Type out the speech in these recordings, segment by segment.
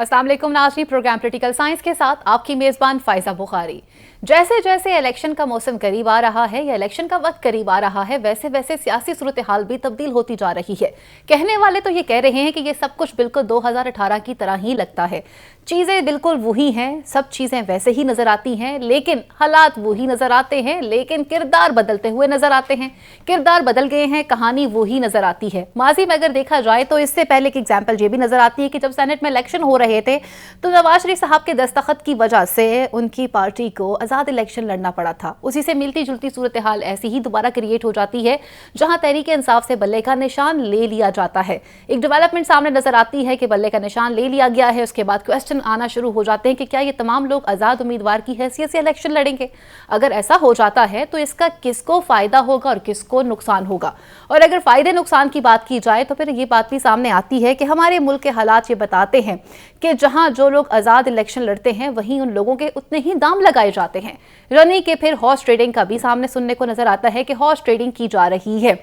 अस्सलाम वालेकुम नाज़रीन, प्रोग्राम पॉलिटिकल साइंस के साथ आपकी मेज़बान फ़ाइज़ा बुखारी। जैसे जैसे इलेक्शन का मौसम करीब आ रहा है या इलेक्शन का वक्त करीब आ रहा है, वैसे वैसे सियासी सूरत हाल भी तब्दील होती जा रही है। कहने वाले तो ये कह रहे हैं कि ये सब कुछ बिल्कुल 2018 की तरह ही लगता है, चीज़ें बिल्कुल वही हैं, सब चीज़ें वैसे ही नज़र आती हैं, लेकिन हालात वही नज़र आते हैं, लेकिन किरदार बदलते हुए नज़र आते हैं। किरदार बदल गए हैं, कहानी वही नज़र आती है। माजी में अगर देखा जाए तो इससे पहले की एग्जाम्पल ये भी नज़र आती है कि जब सेनेट में इलेक्शन हो रहे थे तो नवाज शरीफ साहब के दस्तखत की वजह से उनकी पार्टी को आज़ाद इलेक्शन लड़ना पड़ा था। उसी से मिलती जुलती सूरत हाल ऐसी ही दोबारा क्रिएट हो जाती है, जहां तहरीक इंसाफ से बल्ले का निशान ले लिया जाता है। एक डेवलपमेंट सामने नजर आती है कि बल्ले का निशान ले लिया गया है, उसके बाद क्वेश्चन आना शुरू हो जाते हैं कि क्या ये तमाम लोग आज़ाद उम्मीदवार की हैसियत से इलेक्शन लड़ेंगे। अगर ऐसा हो जाता है तो इसका किसको फायदा होगा और किसको नुकसान होगा। और अगर फायदे नुकसान की बात की जाए तो फिर ये बात भी सामने आती है कि हमारे मुल्क के हालात ये बताते हैं कि जहां जो लोग आज़ाद इलेक्शन लड़ते हैं वहीं उन लोगों के उतने ही दाम लगाए जाते हैं। यानी कि फिर हॉर्स ट्रेडिंग का भी सामने सुनने को नजर आता है कि हॉर्स ट्रेडिंग की जा रही है।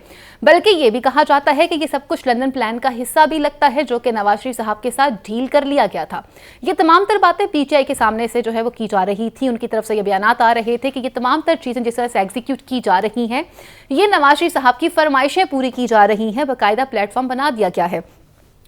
बल्कि ये भी कहा जाता है कि ये सब कुछ लंदन प्लान का हिस्सा भी लगता है, जो कि नवाज शरीफ साहब के साथ डील कर लिया गया था। ये तमाम तर बातें पीटीआई के सामने से जो है वो की जा रही थी। उनकी तरफ से ये बयानात आ रहे थे कि ये तमाम तर चीजें जिस तरह से एग्जीक्यूट की जा रही हैं, ये नवाज शरीफ साहब की फरमाइशें पूरी की जा रही हैं, बाकायदा प्लेटफॉर्म बना दिया गया है।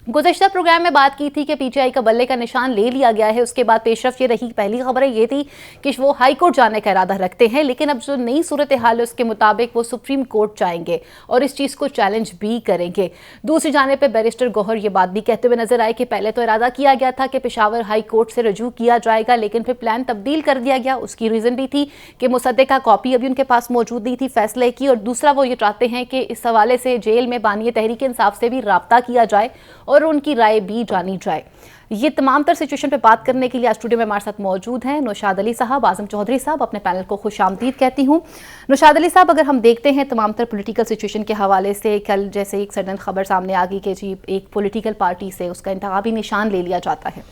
गुज़िश्ता प्रोग्राम में बात की थी कि पीटीआई का बल्ले का निशान ले लिया गया है। उसके बाद पेशरफ ये रही, पहली खबरें ये थी कि वो हाई कोर्ट जाने का इरादा रखते हैं, लेकिन अब जो नई सूरत हाल है उसके मुताबिक वो सुप्रीम कोर्ट जाएंगे और इस चीज़ को चैलेंज भी करेंगे। दूसरी जाने पर बैरिस्टर गौहर ये बात भी कहते हुए नजर आए कि पहले तो इरादा किया गया था कि पेशावर हाई कोर्ट से रजू किया जाएगा, लेकिन फिर प्लान तब्दील कर दिया गया। उसकी रीज़न भी थी कि मुसद्दका कॉपी अभी उनके पास मौजूद नहीं थी फैसले की, और दूसरा वो ये चाहते हैं कि इस हवाले से जेल में बानी तहरीक इंसाफ से भी रब्ता किया जाए और उनकी राय भी जानी जाए। ये तमाम तर सिचुएशन पे बात करने के लिए आज स्टूडियो में हमारे साथ मौजूद हैं नौशाद अली साहब, आजम चौधरी साहब। अपने पैनल को खुशामदीद कहती हूँ। नौशाद अली साहब, अगर हम देखते हैं तमाम तर पॉलिटिकल सिचुएशन के हवाले से, कल जैसे एक सडन खबर सामने आ गई कि जी एक पॉलिटिकल पार्टी से उसका इंतखाबी निशान ले लिया जाता है।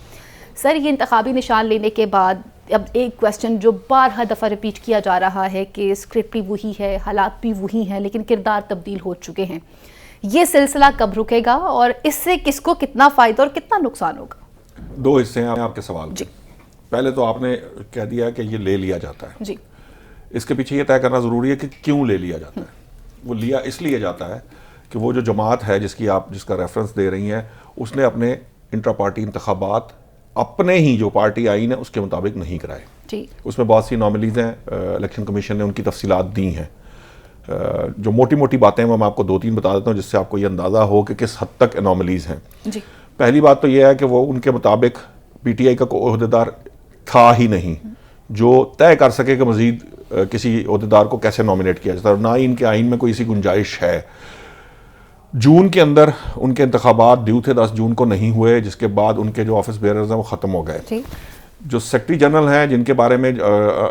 सर, ये इंतखाबी निशान लेने के बाद अब एक क्वेश्चन जो बारहा दफ़ा रिपीट किया जा रहा है कि स्क्रिप्ट भी वही है, हालात भी वही हैं, लेकिन किरदार तब्दील हो चुके हैं। ये सिलसिला कब रुकेगा और इससे किसको कितना फ़ायदा और कितना नुकसान होगा? दो हिस्से हैं आपके सवाल के। पहले तो आपने कह दिया कि ये ले लिया जाता है जी। इसके पीछे ये तय करना ज़रूरी है कि क्यों ले लिया जाता है। वो लिया इसलिए जाता है कि वो जो जमात है जिसका रेफरेंस दे रही हैं, उसने अपने इंट्रा पार्टी इंतखाबात अपने ही जो पार्टी आईन है उसके मुताबिक नहीं कराए। उसमें बहुत सी नॉमिलीज हैं, इलेक्शन कमीशन ने उनकी तफसीलात दी हैं। जो मोटी मोटी बातें हैं वो मैं आपको दो तीन बता देता हूँ, जिससे आपको ये अंदाज़ा हो कि किस हद तक एनॉमलीज हैं। जी। पहली बात तो ये है कि वो उनके मुताबिक पीटीआई का कोई ओहदेदार था ही नहीं जो तय कर सके कि मजीद किसी ओहदेदार को कैसे नॉमिनेट किया जाता है, ना ही इनके आइन में कोई ऐसी गुंजाइश है। जून के अंदर उनके इंतखाबात ड्यू थे, 10 जून को नहीं हुए, जिसके बाद उनके जो ऑफिस बेयरर्स हैं वो ख़त्म हो गए। जो सेक्रेटरी जनरल हैं जिनके बारे में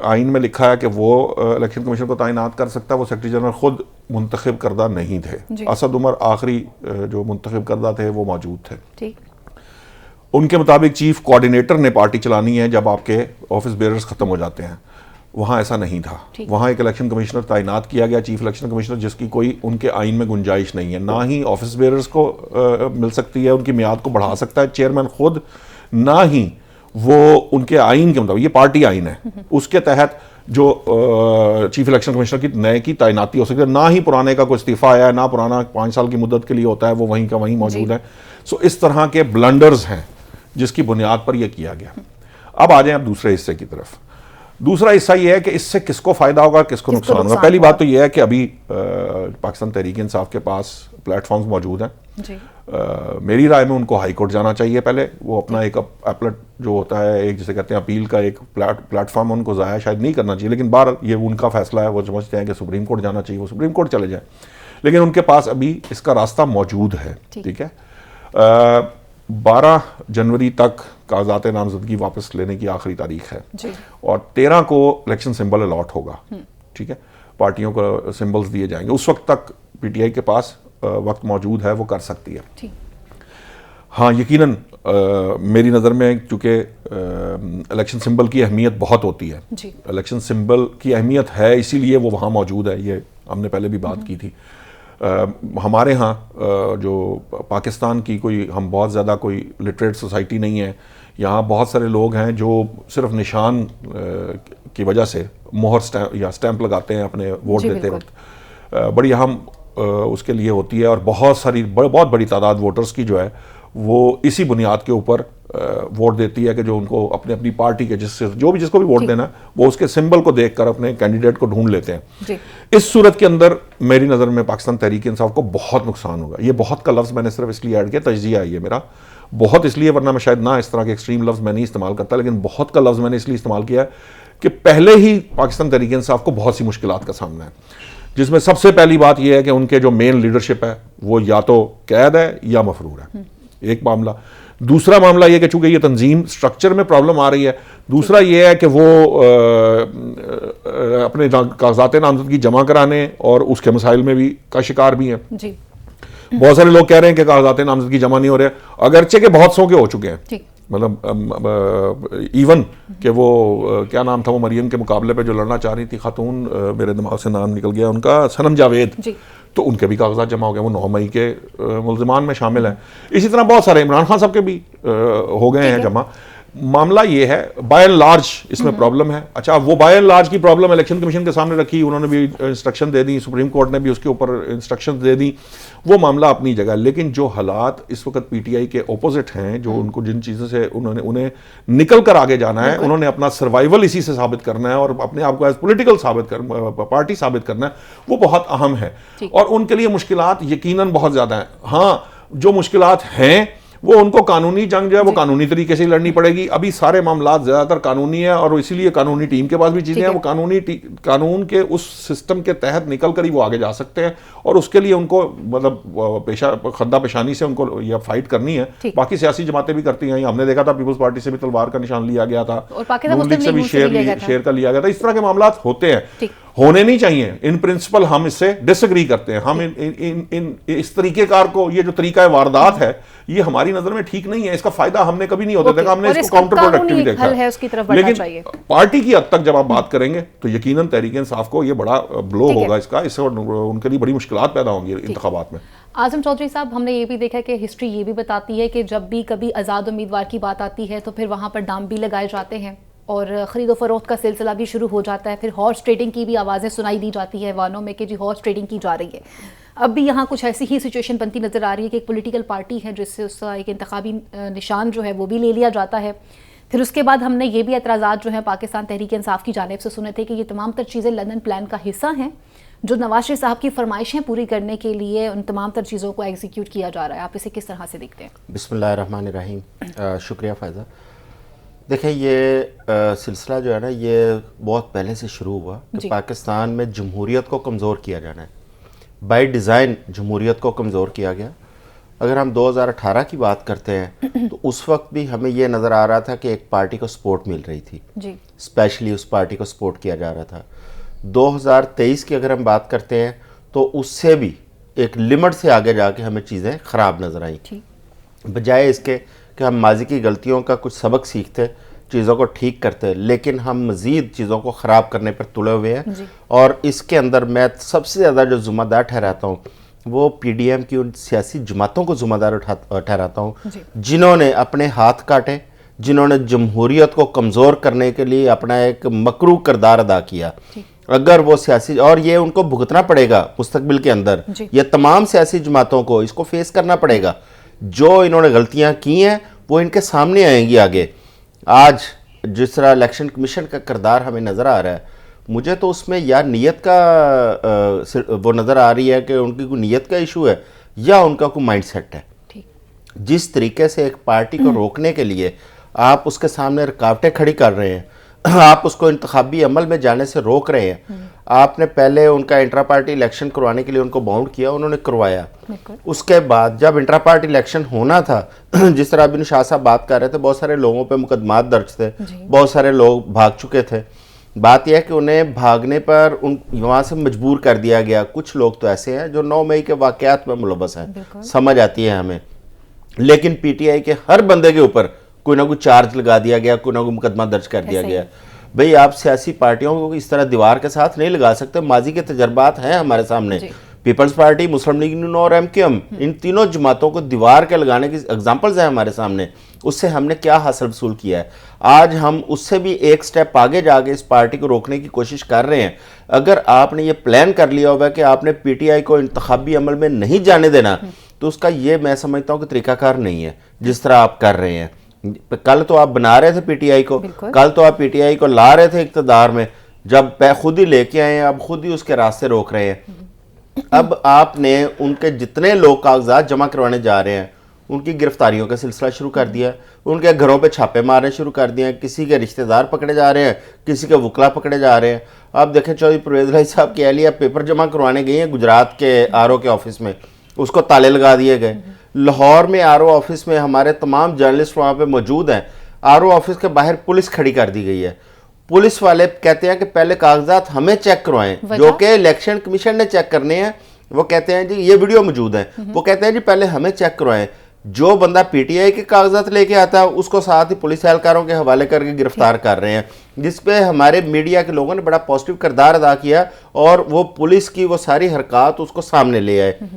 आइन में लिखा है कि वो इलेक्शन कमीशन को तैनात कर सकता है, वो सेक्रेटरी जनरल खुद मुंतखब करदा नहीं थे। असद उमर आखिरी जो मुंतखब करदा थे वो मौजूद थे। उनके मुताबिक चीफ कोऑर्डिनेटर ने पार्टी चलानी है जब आपके ऑफिस बेयरर्स खत्म हो जाते हैं। वहाँ ऐसा नहीं था। वहाँ एक इलेक्शन कमिश्नर तैनात किया गया, चीफ इलेक्शन कमिश्नर, जिसकी कोई उनके आइन में गुंजाइश नहीं है। ना ही ऑफिस बेयरर्स को मिल सकती है, उनकी मियाद को बढ़ा सकता है चेयरमैन खुद, ना ही वो उनके आइन के मुताबिक, ये पार्टी आइन है, उसके तहत जो चीफ इलेक्शन कमिश्नर की नए की तैनाती हो सकती है। ना ही पुराने का कोई इस्तीफा आया है, ना पुराना 5 साल की मुद्दत के लिए होता है, वो वहीं का वहीं मौजूद है। सो इस तरह के ब्लंडर्स हैं जिसकी बुनियाद पर यह किया गया। अब आ जाए अब दूसरे हिस्से की तरफ। दूसरा हिस्सा यह है कि इससे किसको फायदा होगा, किसको नुकसान होगा। पहली बात तो यह है कि अभी पाकिस्तान तहरीक इंसाफ के पास प्लेटफॉर्म्स मौजूद हैं। मेरी राय में उनको हाई कोर्ट जाना चाहिए पहले। वो अपना एक अपलेट जो होता है, एक जिसे कहते हैं अपील का एक प्लेटफॉर्म, उनको ज़ाया शायद नहीं करना चाहिए, लेकिन बाहर ये उनका फैसला है। वो समझते हैं कि सुप्रीम कोर्ट जाना चाहिए, वो सुप्रीम कोर्ट चले जाए, लेकिन उनके पास अभी इसका रास्ता मौजूद है। ठीक है। 12 जनवरी तक कागजात नामजदगी वापस लेने की आखिरी तारीख है जी। और 13 को इलेक्शन सिंबल अलॉट होगा। ठीक है, पार्टियों को सिंबल्स दिए जाएंगे। उस वक्त तक पीटीआई के पास वक्त मौजूद है, वो कर सकती है। हाँ, यकीनन मेरी नज़र में चूँकि इलेक्शन सिंबल की अहमियत बहुत होती है, इलेक्शन सिंबल की अहमियत है, इसीलिए वो वहाँ मौजूद है। ये हमने पहले भी बात की थी। हमारे यहाँ जो पाकिस्तान की कोई, हम बहुत ज़्यादा कोई लिटरेट सोसाइटी नहीं है, यहाँ बहुत सारे लोग हैं जो सिर्फ निशान की वजह से मोहर या स्टैंप लगाते हैं अपने वोट देते वक्त। बड़ी अहम उसके लिए होती है, और बहुत बड़ी तादाद वोटर्स की जो है वो इसी बुनियाद के ऊपर वोट देती है कि जो उनको अपने अपनी पार्टी के जिसको भी वोट देना है वो उसके सिंबल को देखकर अपने कैंडिडेट को ढूंढ लेते हैं। इस सूरत के अंदर मेरी नज़र में पाकिस्तान तहरीक इंसाफ को बहुत नुकसान होगा। ये बहुत का लफ्ज़ मैंने सिर्फ इसलिए ऐड किया, तजज़िया है ये मेरा, बहुत इसलिए, वरना मैं शायद ना इस तरह के एक्सट्रीम लफ्ज़ मैं नहीं इस्तेमाल करता, लेकिन बहुत का लफ्ज़ मैंने इसलिए इस्तेमाल किया है कि पहले ही पाकिस्तान तहरीक इंसाफ को बहुत सी मुश्किलात का सामना है, जिसमें सबसे पहली बात यह है कि उनके जो मेन लीडरशिप है वो या तो कैद है या मफरूर है, एक मामला। दूसरा मामला यह कि चूंकि ये तंजीम स्ट्रक्चर में प्रॉब्लम आ रही है, दूसरा यह है कि वो अपने कागजात नामजदगी जमा कराने और उसके मसाइल में भी का शिकार भी हैं। बहुत सारे लोग कह रहे हैं कि कागजात नामजदगी जमा नहीं हो रहे, अगरचे के बहुत सौ के हो चुके हैं, मतलब इवन कि वो क्या नाम था वो मरियम के मुकाबले पे जो लड़ना चाह रही थी खातून, मेरे दिमाग से नाम निकल गया उनका, सनम जावेद, तो उनके भी कागजात जमा हो गए, वो 9 मई के मुल्ज़िमान में शामिल हैं। इसी तरह बहुत सारे इमरान खान साहब के भी हो गए हैं जमा। मामला ये है बाय एंड लार्ज इसमें प्रॉब्लम है। अच्छा, वो बाय एंड लार्ज की प्रॉब्लम इलेक्शन कमीशन के सामने रखी, उन्होंने भी इंस्ट्रक्शन दे दी, सुप्रीम कोर्ट ने भी उसके ऊपर इंस्ट्रक्शन दे दी, वो मामला अपनी जगह। लेकिन जो हालात इस वक्त पीटीआई के ऑपोजिट हैं, जो उनको जिन चीज़ों से उन्हें निकल कर आगे जाना है, उन्होंने अपना सर्वाइवल इसी से साबित करना है और अपने आप को एज पॉलिटिकल पार्टी साबित करना है, वो बहुत अहम है और उनके लिए मुश्किलात यकीनन बहुत ज़्यादा हैं। हाँ, जो मुश्किलात हैं वो उनको कानूनी जंग जो है वो कानूनी तरीके से लड़नी पड़ेगी। अभी सारे मामला ज्यादातर कानूनी है और इसीलिए कानूनी टीम के पास भी चीजें हैं, वो कानून के उस सिस्टम के तहत निकल कर ही वो आगे जा सकते हैं और उसके लिए उनको मतलब खद्दा पेशानी से उनको यह फाइट करनी है। बाकी सियासी जमातें भी करती हैं, हमने देखा था पीपल्स पार्टी से भी तलवार का निशान लिया गया था, नून लीग से भी शेर का लिया गया था। इस तरह के मामला होते हैं, होने नहीं चाहिए। इन प्रिंसिपल हम इससे डिसएग्री करते हैं। हम इस तरीकेकार को, ये जो तरीका है वारदात है, ये हमारी नजर में ठीक नहीं है। इसका फायदा हमने कभी नहीं होता देखा, हमने इसको काउंटर प्रोडक्टिव देखा है। लेकिन पार्टी की हद तक जब आप बात करेंगे तो यकीनन तहरीक इंसाफ को ये बड़ा ब्लो होगा इसका, इससे उनके लिए बड़ी मुश्किलात पैदा होंगी इंतखाबात में। आजम चौधरी साहब, हमने ये भी देखा कि हिस्ट्री ये भी बताती है कि जब भी कभी आज़ाद उम्मीदवार की बात आती है तो फिर वहाँ पर दाम भी लगाए जाते हैं और ख़रीदो फरोख्त का सिलसिला भी शुरू हो जाता है। फिर हॉर्स ट्रेडिंग की भी आवाज़ें सुनाई दी जाती है वानों में कि जी हॉर्स ट्रेडिंग की जा रही है। अब भी यहाँ कुछ ऐसी ही सिचुएशन बनती नज़र आ रही है कि एक पॉलिटिकल पार्टी है जिससे उसका एक इंतखाबी निशान जो है वो भी ले लिया जाता है। फिर उसके बाद हमने ये भी एतराज़ात जो है पाकिस्तान तहरीक इंसाफ की जानिब से सुने थे कि ये तमाम तर चीज़ें लंदन प्लान का हिस्सा हैं, जो नवाज शरीफ साहब की फरमाइशें पूरी करने के लिए उन तमाम तर चीज़ों को एग्जीक्यूट किया जा रहा है। आप इसे किस तरह से देखते हैं? बिस्मिल्लाहिर्रहमानिर्रहीम, शुक्रिया फ़ायज़ा। देखिए, ये सिलसिला जो है ना, ये बहुत पहले से शुरू हुआ कि पाकिस्तान में जमहूरियत को कमज़ोर किया जाना है। बाय डिज़ाइन जमहूरियत को कमज़ोर किया गया। अगर हम 2018 की बात करते हैं तो उस वक्त भी हमें ये नज़र आ रहा था कि एक पार्टी को सपोर्ट मिल रही थी जी, स्पेशली उस पार्टी को सपोर्ट किया जा रहा था। 2023 की अगर हम बात करते हैं तो उससे भी एक लिमिट से आगे जाके हमें चीज़ें ख़राब नज़र आई, बजाय इसके कि हम माजी की गलतियों का कुछ सबक सीखते, चीज़ों को ठीक करते, लेकिन हम मज़ीद चीज़ों को ख़राब करने पर तुले हुए हैं। और इसके अंदर मैं सबसे ज़्यादा जो ज़िम्मेदार ठहराता हूँ वो पीडीएम की उन सियासी जमातों को ज़िम्मेदार ठहराता हूँ जिन्होंने अपने हाथ काटे, जिन्होंने जमहूरियत को कमज़ोर करने के लिए अपना एक मकरू किरदार अदा किया। अगर वो सियासी, और ये उनको भुगतना पड़ेगा मुस्तकबिल के अंदर, ये तमाम सियासी जमातों को इसको फेस करना पड़ेगा। जो इन्होंने गलतियां की हैं वो इनके सामने आएंगी आगे। आज जिस तरह इलेक्शन कमीशन का किरदार हमें नज़र आ रहा है, मुझे तो उसमें या नीयत का वो नज़र आ रही है कि उनकी कोई नीयत का इशू है या उनका कोई माइंडसेट है। जिस तरीके से एक पार्टी को रोकने के लिए आप उसके सामने रुकावटें खड़ी कर रहे हैं, आप उसको इंतखाबी अमल में जाने से रोक रहे हैं। आपने पहले उनका इंट्रा पार्टी इलेक्शन करवाने के लिए उनको बाउंड किया, उन्होंने करवाया। उसके बाद जब इंट्रा पार्टी इलेक्शन होना था, जिस तरह अभी शाह साहब बात कर रहे थे, बहुत सारे लोगों पे मुकदमात दर्ज थे, बहुत सारे लोग भाग चुके थे। बात यह है कि उन्हें भागने पर वहाँ से मजबूर कर दिया गया। कुछ लोग तो ऐसे हैं जो 9 मई के वाक़यात में मुलव्वस हैं, समझ आती है हमें, लेकिन पीटीआई के हर बंदे के ऊपर कोई ना कोई चार्ज लगा दिया गया, कोई ना कोई मुकदमा दर्ज कर दिया गया। भाई, आप सियासी पार्टियों को इस तरह दीवार के साथ नहीं लगा सकते। माजी के तजर्बात हैं हमारे सामने। पीपल्स पार्टी, मुस्लिम लीग नून और एमक्यूएम, इन तीनों जमातों को दीवार के लगाने की एग्जांपल्स हैं हमारे सामने। उससे हमने क्या हासिल वसूल किया है। आज हम उससे भी एक स्टेप आगे जाके इस पार्टी को रोकने की कोशिश कर रहे हैं। अगर आपने ये प्लान कर लिया होगा कि आपने पीटीआई को इंतखाबी अमल में नहीं जाने देना, तो उसका ये मैं समझता हूँ कि तरीकाकार नहीं है जिस तरह आप कर रहे हैं। कल तो आप बना रहे थे पीटीआई को, कल तो आप पीटीआई को ला रहे थे इक़्तिदार में, जब खुद ही लेके आए हैं, अब खुद ही उसके रास्ते रोक रहे हैं। अब आपने उनके जितने लोग कागजात जमा करवाने जा रहे हैं उनकी गिरफ्तारियों का सिलसिला शुरू कर दिया, उनके घरों पे छापे मारने शुरू कर दिए, किसी के रिश्तेदार पकड़े जा रहे हैं, किसी के वकला पकड़े जा रहे हैं। आप देखें चौधरी परवेज़ इलाही साहब की एहलिया पेपर जमा करवाने गई हैं गुजरात के आरओ के ऑफिस में, उसको ताले लगा दिए गए। लाहौर में आरओ ऑफिस में हमारे तमाम जर्नलिस्ट वहाँ पे मौजूद हैं, आरओ ऑफिस के बाहर पुलिस खड़ी कर दी गई है। पुलिस वाले कहते हैं कि पहले कागजात हमें चेक करवाएं, जो कि इलेक्शन कमीशन ने चेक करने हैं। वो कहते हैं जी, ये वीडियो मौजूद है, वो कहते हैं जी पहले हमें चेक करवाएं। जो बंदा पीटीआई के कागजात लेके आता है उसको साथ ही पुलिस एहलकारों के हवाले करके गिरफ्तार कर रहे हैं, जिसपे हमारे मीडिया के लोगों ने बड़ा पॉजिटिव किरदार अदा किया और वो पुलिस की वो सारी हरकत उसको सामने ले आए।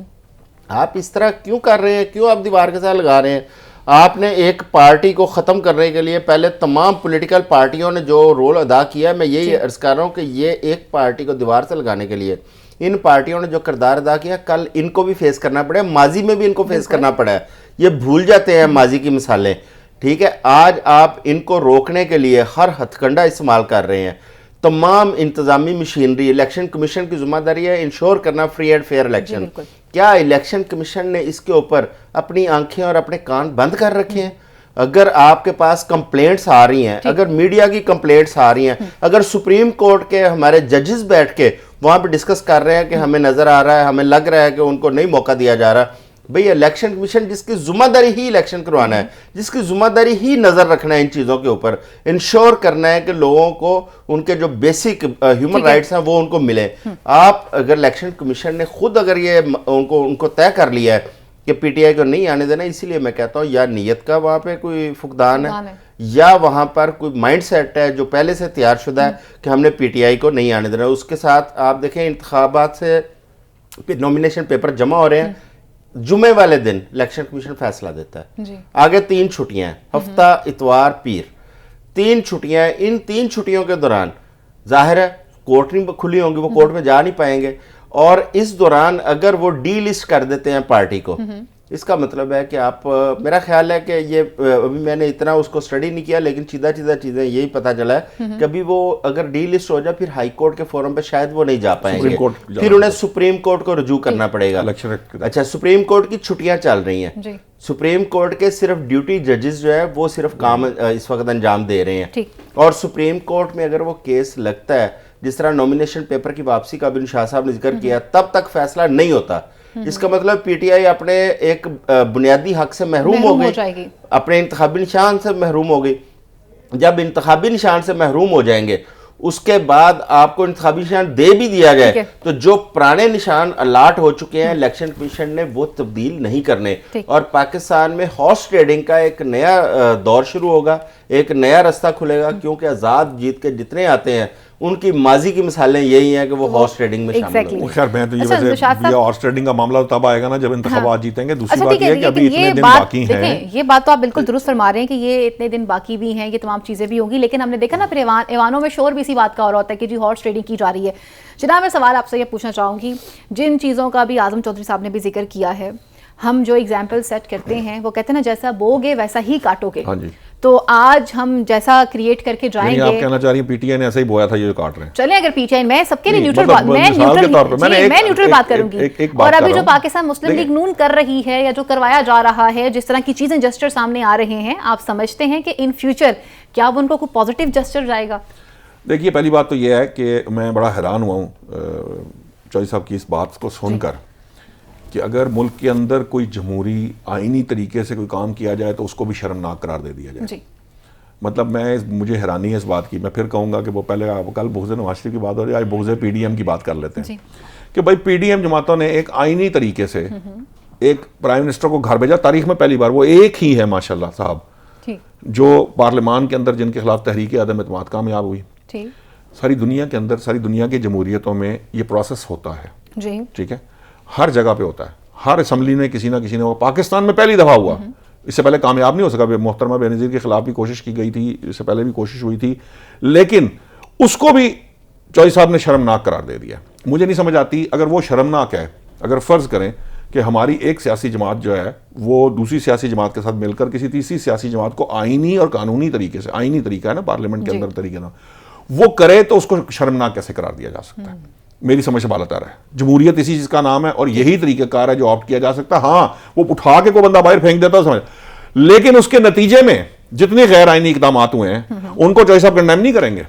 आप इस तरह क्यों कर रहे हैं? क्यों आप दीवार के साथ लगा रहे हैं? आपने एक पार्टी को ख़त्म करने के लिए पहले तमाम पॉलिटिकल पार्टियों ने जो रोल अदा किया, मैं यही अर्ज कर रहा हूँ कि ये एक पार्टी को दीवार से लगाने के लिए इन पार्टियों ने जो किरदार अदा किया, कल इनको भी फेस करना पड़े, माजी में भी इनको फेस करना पड़ा है। ये भूल जाते हैं माजी की मिसालें, ठीक है। आज आप इनको रोकने के लिए हर हथकंडा इस्तेमाल कर रहे हैं। तमाम इंतजामी मशीनरी, इलेक्शन कमीशन की जिम्मेदारी है इंश्योर करना फ्री एंड फेयर इलेक्शन। क्या इलेक्शन कमीशन ने इसके ऊपर अपनी आंखें और अपने कान बंद कर रखे हैं? अगर आपके पास कंप्लेंट्स आ रही हैं, अगर मीडिया की कंप्लेंट्स आ रही हैं, अगर सुप्रीम कोर्ट के हमारे जजेस बैठ के वहां पे डिस्कस कर रहे हैं कि हमें नजर आ रहा है, हमें लग रहा है कि उनको नहीं मौका दिया जा रहा, भाई इलेक्शन कमीशन जिसकी जिम्मेदारी ही इलेक्शन करवाना है, जिसकी जिम्मेदारी ही नजर रखना है इन चीजों के ऊपर, इंश्योर करना है कि लोगों को उनके जो बेसिक ह्यूमन राइट्स हैं वो उनको मिले। आप अगर इलेक्शन कमीशन ने खुद अगर ये उनको तय कर लिया है कि पीटीआई को नहीं आने देना, इसीलिए मैं कहता हूँ या नीयत का वहां पे कोई फुकदान है या वहां पर कोई माइंड सेट है जो पहले से तैयार शुदा है कि हमने पीटीआई को नहीं आने देना। उसके साथ आप देखें इंतखाबात से नॉमिनेशन पेपर जमा हो रहे हैं, जुमे वाले दिन इलेक्शन कमीशन फैसला देता है। आगे 3 छुट्टियां हैं, हफ्ता, इतवार, पीर, 3 छुट्टियां हैं। इन 3 छुट्टियों के दौरान जाहिर है कोर्ट नहीं खुली होंगी, वो कोर्ट में जा नहीं पाएंगे, और इस दौरान अगर वो डी लिस्ट कर देते हैं पार्टी को, इसका मतलब है कि आप, मेरा ख्याल है कि ये अभी मैंने इतना उसको स्टडी नहीं किया, लेकिन सीधा चीज़ें यही पता चला है कि अभी वो अगर डी लिस्ट हो जाए फिर हाई कोर्ट के फोरम पे शायद वो नहीं जा पाएंगे, फिर उन्हें सुप्रीम कोर्ट को रुजू करना पड़ेगा। अच्छा, सुप्रीम कोर्ट की छुट्टियां चल रही हैं, सुप्रीम कोर्ट के सिर्फ ड्यूटी जजेस जो है वो सिर्फ काम इस वक्त अंजाम दे रहे हैं, और सुप्रीम कोर्ट में अगर वो केस लगता है, जिस तरह नॉमिनेशन पेपर की वापसी का बिन शाह साहब ने जिक्र किया, तब तक फैसला नहीं होता। इसका मतलब पीटीआई अपने एक बुनियादी हक से महरूम हो गई, अपने इंतखाबी निशान से महरूम हो गई। जब इंतखाबी निशान से महरूम हो जाएंगे, उसके बाद आपको इंतखाबी निशान दे भी दिया जाए तो जो पुराने निशान अलाट हो चुके हैं इलेक्शन कमीशन ने वो तब्दील नहीं करने, और पाकिस्तान में हॉर्स ट्रेडिंग का एक नया दौर शुरू होगा, एक नया रास्ता खुलेगा, क्योंकि आज़ाद जीत के जितने आते हैं उनकी माजी की मिसालें यही हैं कि वो हॉर्स ट्रेडिंग में शामिल हो। खैर मैं तो ये हॉर्स ट्रेडिंग का मामला तब आएगा ना जब इंतखाबात जीतेंगे। दूसरी बात ये है कि अभी इतने दिन बाकी हैं। ये बात तो आप बिल्कुल दुरुस्त फरमा रहे हैं कि ये इतने दिन बाकी भी हैं, ये तमाम चीजें भी होंगी, लेकिन हमने देखा ना फिर ऐवानों में शोर भी इसी बात का हो रहा होता है कि जी हॉर्स ट्रेडिंग की जा रही है। जनाब, मैं सवाल आपसे ये पूछना चाहूंगी, जिन चीज़ों का भी आजम चौधरी साहब ने भी जिक्र किया है, हम जो एग्जाम्पल सेट करते हैं वो कहते हैं ना जैसा बोगे वैसा ही काटोगे। हाँ जी। तो आज हम जैसा क्रिएट करके जाएंगे, आप कहना चाह रही हैं पीटीआई ने ऐसा ही बोया था ये जो काट रहे हैं। चलिए अगर पीटीआई, मैं सबके लिए न्यूट्रल बात, मैं न्यूट्रल बात करूंगी। और अभी जो पाकिस्तान मुस्लिम लीग नून कर रही है या जो करवाया जा रहा है, जिस तरह की चीजें जस्टर सामने आ रहे हैं, आप समझते हैं कि इन फ्यूचर क्या अब उनको कोई पॉजिटिव जस्टर जाएगा? देखिए, पहली बात तो यह है कि मैं बड़ा हैरान हुआ हूँ चौधरी साहब की इस बात को सुनकर कि अगर मुल्क के अंदर कोई जमहूरी आईनी तरीके से कोई काम किया जाए तो उसको भी शर्मनाक करार दे दिया जाए। मतलब मुझे हैरानी है इस बात की। मैं फिर कहूँगा कि वो पहले कल बुग़्ज़ नवाज़ शरीफ की बात हो रही है, आज बुग़्ज़ पीडीएम की बात कर लेते हैं कि भाई पीडीएम जमातों ने एक आईनी तरीके से एक प्राइम मिनिस्टर को घर भेजा, तारीख में पहली बार। वो एक ही है माशाल्लाह साहब जो पार्लियामान के अंदर जिनके खिलाफ तहरीक अदम एतमाद कामयाब हुई। सारी दुनिया के अंदर, सारी दुनिया की जमहूरियतों में ये प्रोसेस होता है, ठीक है, हर जगह पे होता है, हर असम्बली में किसी ना किसी ने, पाकिस्तान में पहली दफा हुआ इससे पहले कामयाब नहीं हो सका। मोहतरमा बेनज़ीर के खिलाफ भी कोशिश की गई थी, इससे पहले भी कोशिश हुई थी, लेकिन उसको भी चौधरी साहब ने शर्मनाक करार दे दिया। मुझे नहीं समझ आती, अगर वो शर्मनाक है, अगर फ़र्ज़ करें कि हमारी एक सियासी जमात जो है वो दूसरी सियासी जमात के साथ मिलकर किसी तीसरी सियासी जमात को आईनी और कानूनी तरीके से, आईनी तरीका है ना पार्लियामेंट के अंदर तरीके ना, वो करे तो उसको शर्मनाक कैसे करार दिया जा सकता है? मेरी समझ से बात आ रहा है। जमहूरियत इसी चीज का नाम है और यही तरीकाकार है जो ऑप्ट किया जा सकता है। हाँ, वो उठा के कोई बंदा बाहर फेंक देता समझ, लेकिन उसके नतीजे में जितने गैर आईनी इकदाम हुए हैं उनको चौधरी साहब कंडेम नहीं करेंगे।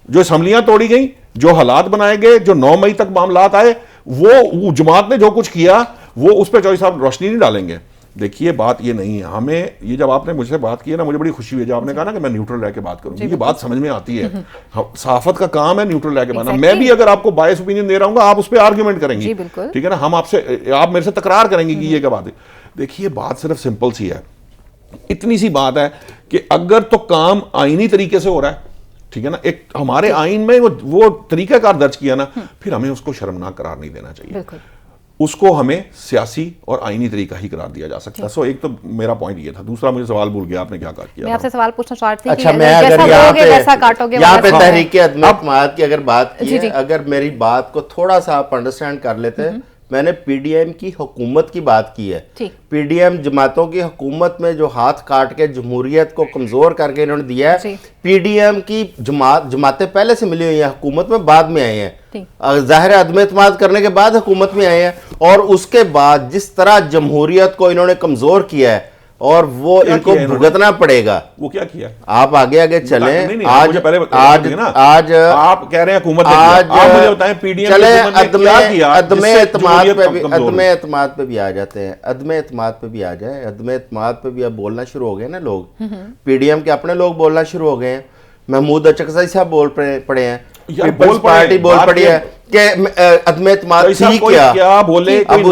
जो असम्बलियां तोड़ी गई, जो हालात बनाए गए, जो 9 मई तक मामला आए, वो जमात ने जो कुछ किया वो उस पर चौधरी साहब रोशनी नहीं डालेंगे। देखिए बात ये नहीं है, हमें ये जब आपने मुझसे बात की है ना, मुझे बड़ी खुशी हुई जब आपने कहा ना कि मैं न्यूट्रल रह के बात करूंगी, ये बात समझ में आती है। सहाफत का काम है न्यूट्रल रह के बात। मैं भी अगर आपको बायस ओपिनियन दे रहा हूँ, आप उस पर आर्ग्यूमेंट करेंगी, ठीक है ना, हम आपसे, आप मेरे से तकरार करेंगे कि ये क्या बात है। देखिए बात सिर्फ सिंपल सी है, इतनी सी बात है कि अगर तो काम आईनी तरीके से हो रहा है, ठीक है ना, एक हमारे आइन में वो तरीकाकार दर्ज किया ना, फिर हमें उसको शर्मनाक करार नहीं देना चाहिए, उसको हमें सियासी और आईनी तरीका ही करार दिया जा सकता है। सो एक तो मेरा पॉइंट ये था। दूसरा मुझे सवाल भूल गया, आपने क्या कहा किया? मैं आपसे सवाल पूछना चाहती थी अच्छा, कि मैं अगर यहाँ पे तहरीक अदम इत्तेमाद की अगर बात की है, अगर मेरी बात को थोड़ा सा आप अंडरस्टैंड कर लेते हैं, मैंने पीडीएम की हुकूमत की बात की है। पीडीएम जमातों की हुकूमत में जो हाथ काट के जमहूरियत को कमजोर करके इन्होंने दिया है, पीडीएम की जमातें पहले से मिली हुई हैं, हुकूमत में बाद में आए हैं, जाहिर अदम इत्तेमाद करने के बाद हुकूमत में आए हैं, और उसके बाद जिस तरह जमहूरियत को इन्होंने कमजोर किया है और वो इनको भुगतना पड़ेगा। वो क्या किया? आप आगे आगे चलें। आज आप कह रहे हैं हुकूमत ने किया, आप मुझे बताएं पीडीएम चले अदम इत्तेमाद पे भी आ जाते हैं, अदम इत्तेमाद पे भी आ जाए। अदम इत्तेमाद पे भी अब बोलना शुरू हो गए ना लोग, पीडीएम के अपने लोग बोलना शुरू हो गए हैं। महमूद अचकज़ई साहब बोल पड़े हैं, पीपल्स पार्टी बोल पड़ी है कि अदम इत्तेमाद ठीक क्या बोले, अब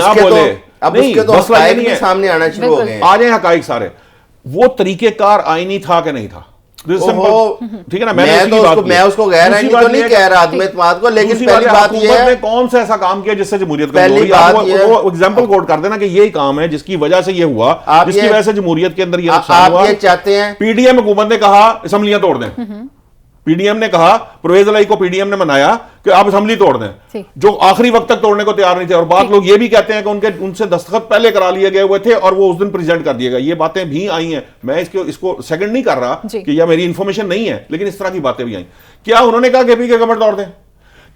उसके तो हक़ाइक़ भी सामने आना शुरू हो गए। आ जाए हक़ाइक़ सारे। वो तरीकेकार आईनी था कि नहीं था? ठीक है ना, मैं उसको गैर आईनी तो नहीं कह रहा अदम इत्तेमाद को, लेकिन पहली बात ये है कौन सा ऐसा काम किया जिससे जमहूरियत कमजोर हुई? वो एग्जांपल कोट कर देना कि यही काम है जिसकी वजह से ये हुआ, जिसकी वजह से जमहूरियत के अंदर ये नुकसान हुआ। आप ये चाहते हैं पीडीएम हुकूमत ने कहा असेंबलियां तोड़ दें, पीडीएम ने कहा, परवेज इलाही को पीडीएम ने मनाया कि आप असेंबली तोड़ दें, जो आखिरी वक्त तक तोड़ने को तैयार नहीं थे। और बात लोग ये भी कहते हैं कि उनसे दस्तखत पहले करा लिए गए हुए थे और वो उस दिन प्रेजेंट कर दिए गए। ये बातें भी आई हैं, मैं इसको सेकंड नहीं कर रहा कि यह मेरी इंफॉर्मेशन नहीं है, लेकिन इस तरह की बातें भी आई। क्या उन्होंने कहा कि के कमर तोड़ दें?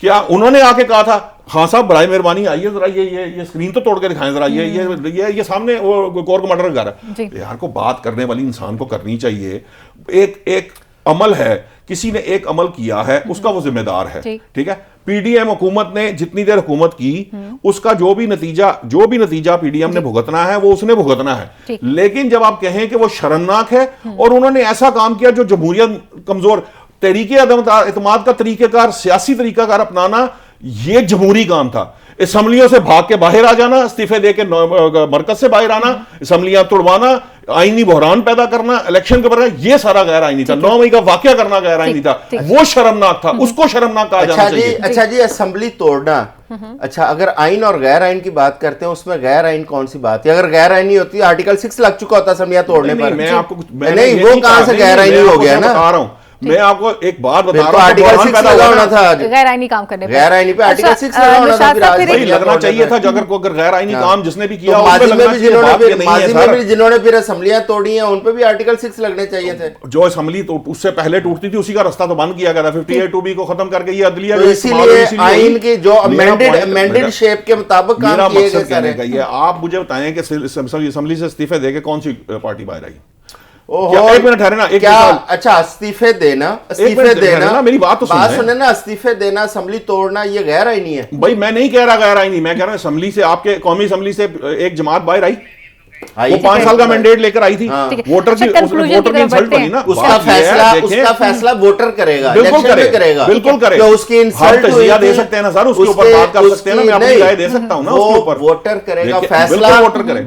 क्या उन्होंने आके कहा था हाँ साहब बराए मेहरबानी आइए जरा ये स्क्रीन तो तोड़ के दिखाएं जरा, ये सामने वो कोर कमांडर का घर है। यार को बात करने वाली इंसान को करनी चाहिए। एक अमल है, किसी ने एक अमल किया है, उसका वो जिम्मेदार है, ठीक है। पीडीएम हुकूमत ने जितनी देर हुकूमत की, उसका जो भी नतीजा पीडीएम ने भुगतना है वो उसने भुगतना है। लेकिन जब आप कहें कि वो शर्मनाक है और उन्होंने ऐसा काम किया जो जमहूरियत कमजोर, तरीके अदम इत्तेमाद का तरीकेकार, सियासी तरीकाकार अपनाना, ये जमहूरी काम था। असम्बलियों से भाग के बाहर आ जाना, इस्तीफे देके मरकज से बाहर आना, असम्बलियां तोड़वाना, आईनी बहरान पैदा करना, इलेक्शन के बारे, ये सारा गैर आईनी था। 9 मई का वाकया करना गैर आईनी था, वो शर्मनाक था, उसको शर्मनाक कहा जाना चाहिए। अच्छा जी, असेंबली तोड़ना, अच्छा अगर आइन और गैर आइन की बात करते हैं, उसमें गैर आइन कौन सी बात है? अगर गैर आइनी होती है आर्टिकल 6 लग चुका होता असम्बलियां तोड़ने पर। मैं आपको नहीं, वो कहां से गैर आइनी हो गया ना? बता रहा हूं मैं आपको एक बात बता रहा हूं, आर्टिकल 6 लगा होना था, गैर आईनी काम करने पे, गैर आईनी पे आर्टिकल 6 लगा होना था, फिर लगना चाहिए था। अगर गैर आईनी काम जिसने भी किया, माजी में भी जिन्होंने फिर असेंबलियां तोड़ी हैं, उन पे भी आर्टिकल 6 लगने चाहिए थे। जो असेंबली तो उससे पहले टूटती थी, उसी का रास्ता तो बंद किया गया था 58(2)B को खत्म करके। ये अदलिया इसीलिए आइन की जो अमेंडेड शेप के मुताबिक काम किए गए। आप मुझे बताएं कि असेंबली से इस्तीफे देके कौन सी पार्टी बाहर आई? एक मिनट ठहरे ना, अच्छा इस्तीफे देना, मेरी बात तो सुने ना, इस्तीफे देना, असेंबली तोड़ना, ये गैर आईनी है भाई। मैं नहीं कह रहा गैर आईनी, मैं कह रहा हूं असेंबली से, आपके कौमी असेंबली से एक जमात बाहर आई, वो 5 साल का मैंडेट लेकर आई थी। वोटर की इंसल्ट बनी ना, उसका फैसला वोटर करेगा, बिल्कुल करेगा। तो उसकी इंसल्ट दे सकते हैं ना सर, उसके ऊपर बात कर सकते हैं ना, मैं अपनी राय दे सकता हूं ना उसके ऊपर। वोटर करेगा फैसला,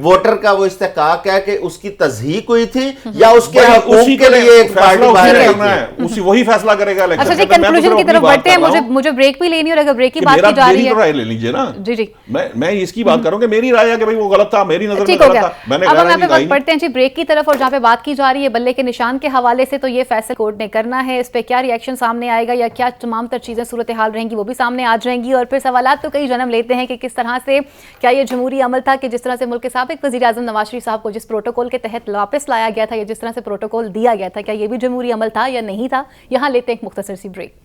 वोटर का वो इस्तेहकाक है कि उसकी तस्दीक हुई थी या उसके हकूक के लिए एक पार्टी बाहर करना है, वही फैसला करेगा। अच्छा जी, कंक्लूजन की तरफ बढ़ते हैं। मुझे ब्रेक भी लेनी है, और अगर ब्रेक की बात की जा रही है, राय ले लीजिए ना। जी, मैं इसकी बात करूं कि मेरी राय है कि भाई वो गलत था, मेरी नजर में गलत था। मैंने अब कहा हम ना यहाँ कि पे बढ़ते हैं जी ब्रेक की तरफ, और जहाँ पे बात की जा रही है बल्ले के निशान के हवाले से, तो ये फैसला कोर्ट ने करना है। इस पे क्या रिएक्शन सामने आएगा या क्या तमाम तर चीजें सूरत हाल रहेंगी वो भी सामने आ जाएंगी। और फिर सवालात तो कई जन्म लेते हैं कि किस तरह से क्या ये जमहूरी अमल था कि जिस तरह से मुल्क के साबिक वज़ीर आज़म नवाज शरीफ साहब को जिस प्रोटोकॉल के तहत वापस लाया गया था या जिस तरह से प्रोटोकॉल दिया गया था, क्या ये भी जमहूरी अमल था या नहीं था। यहाँ लेते हैं एक मुख्तसर सी ब्रेक।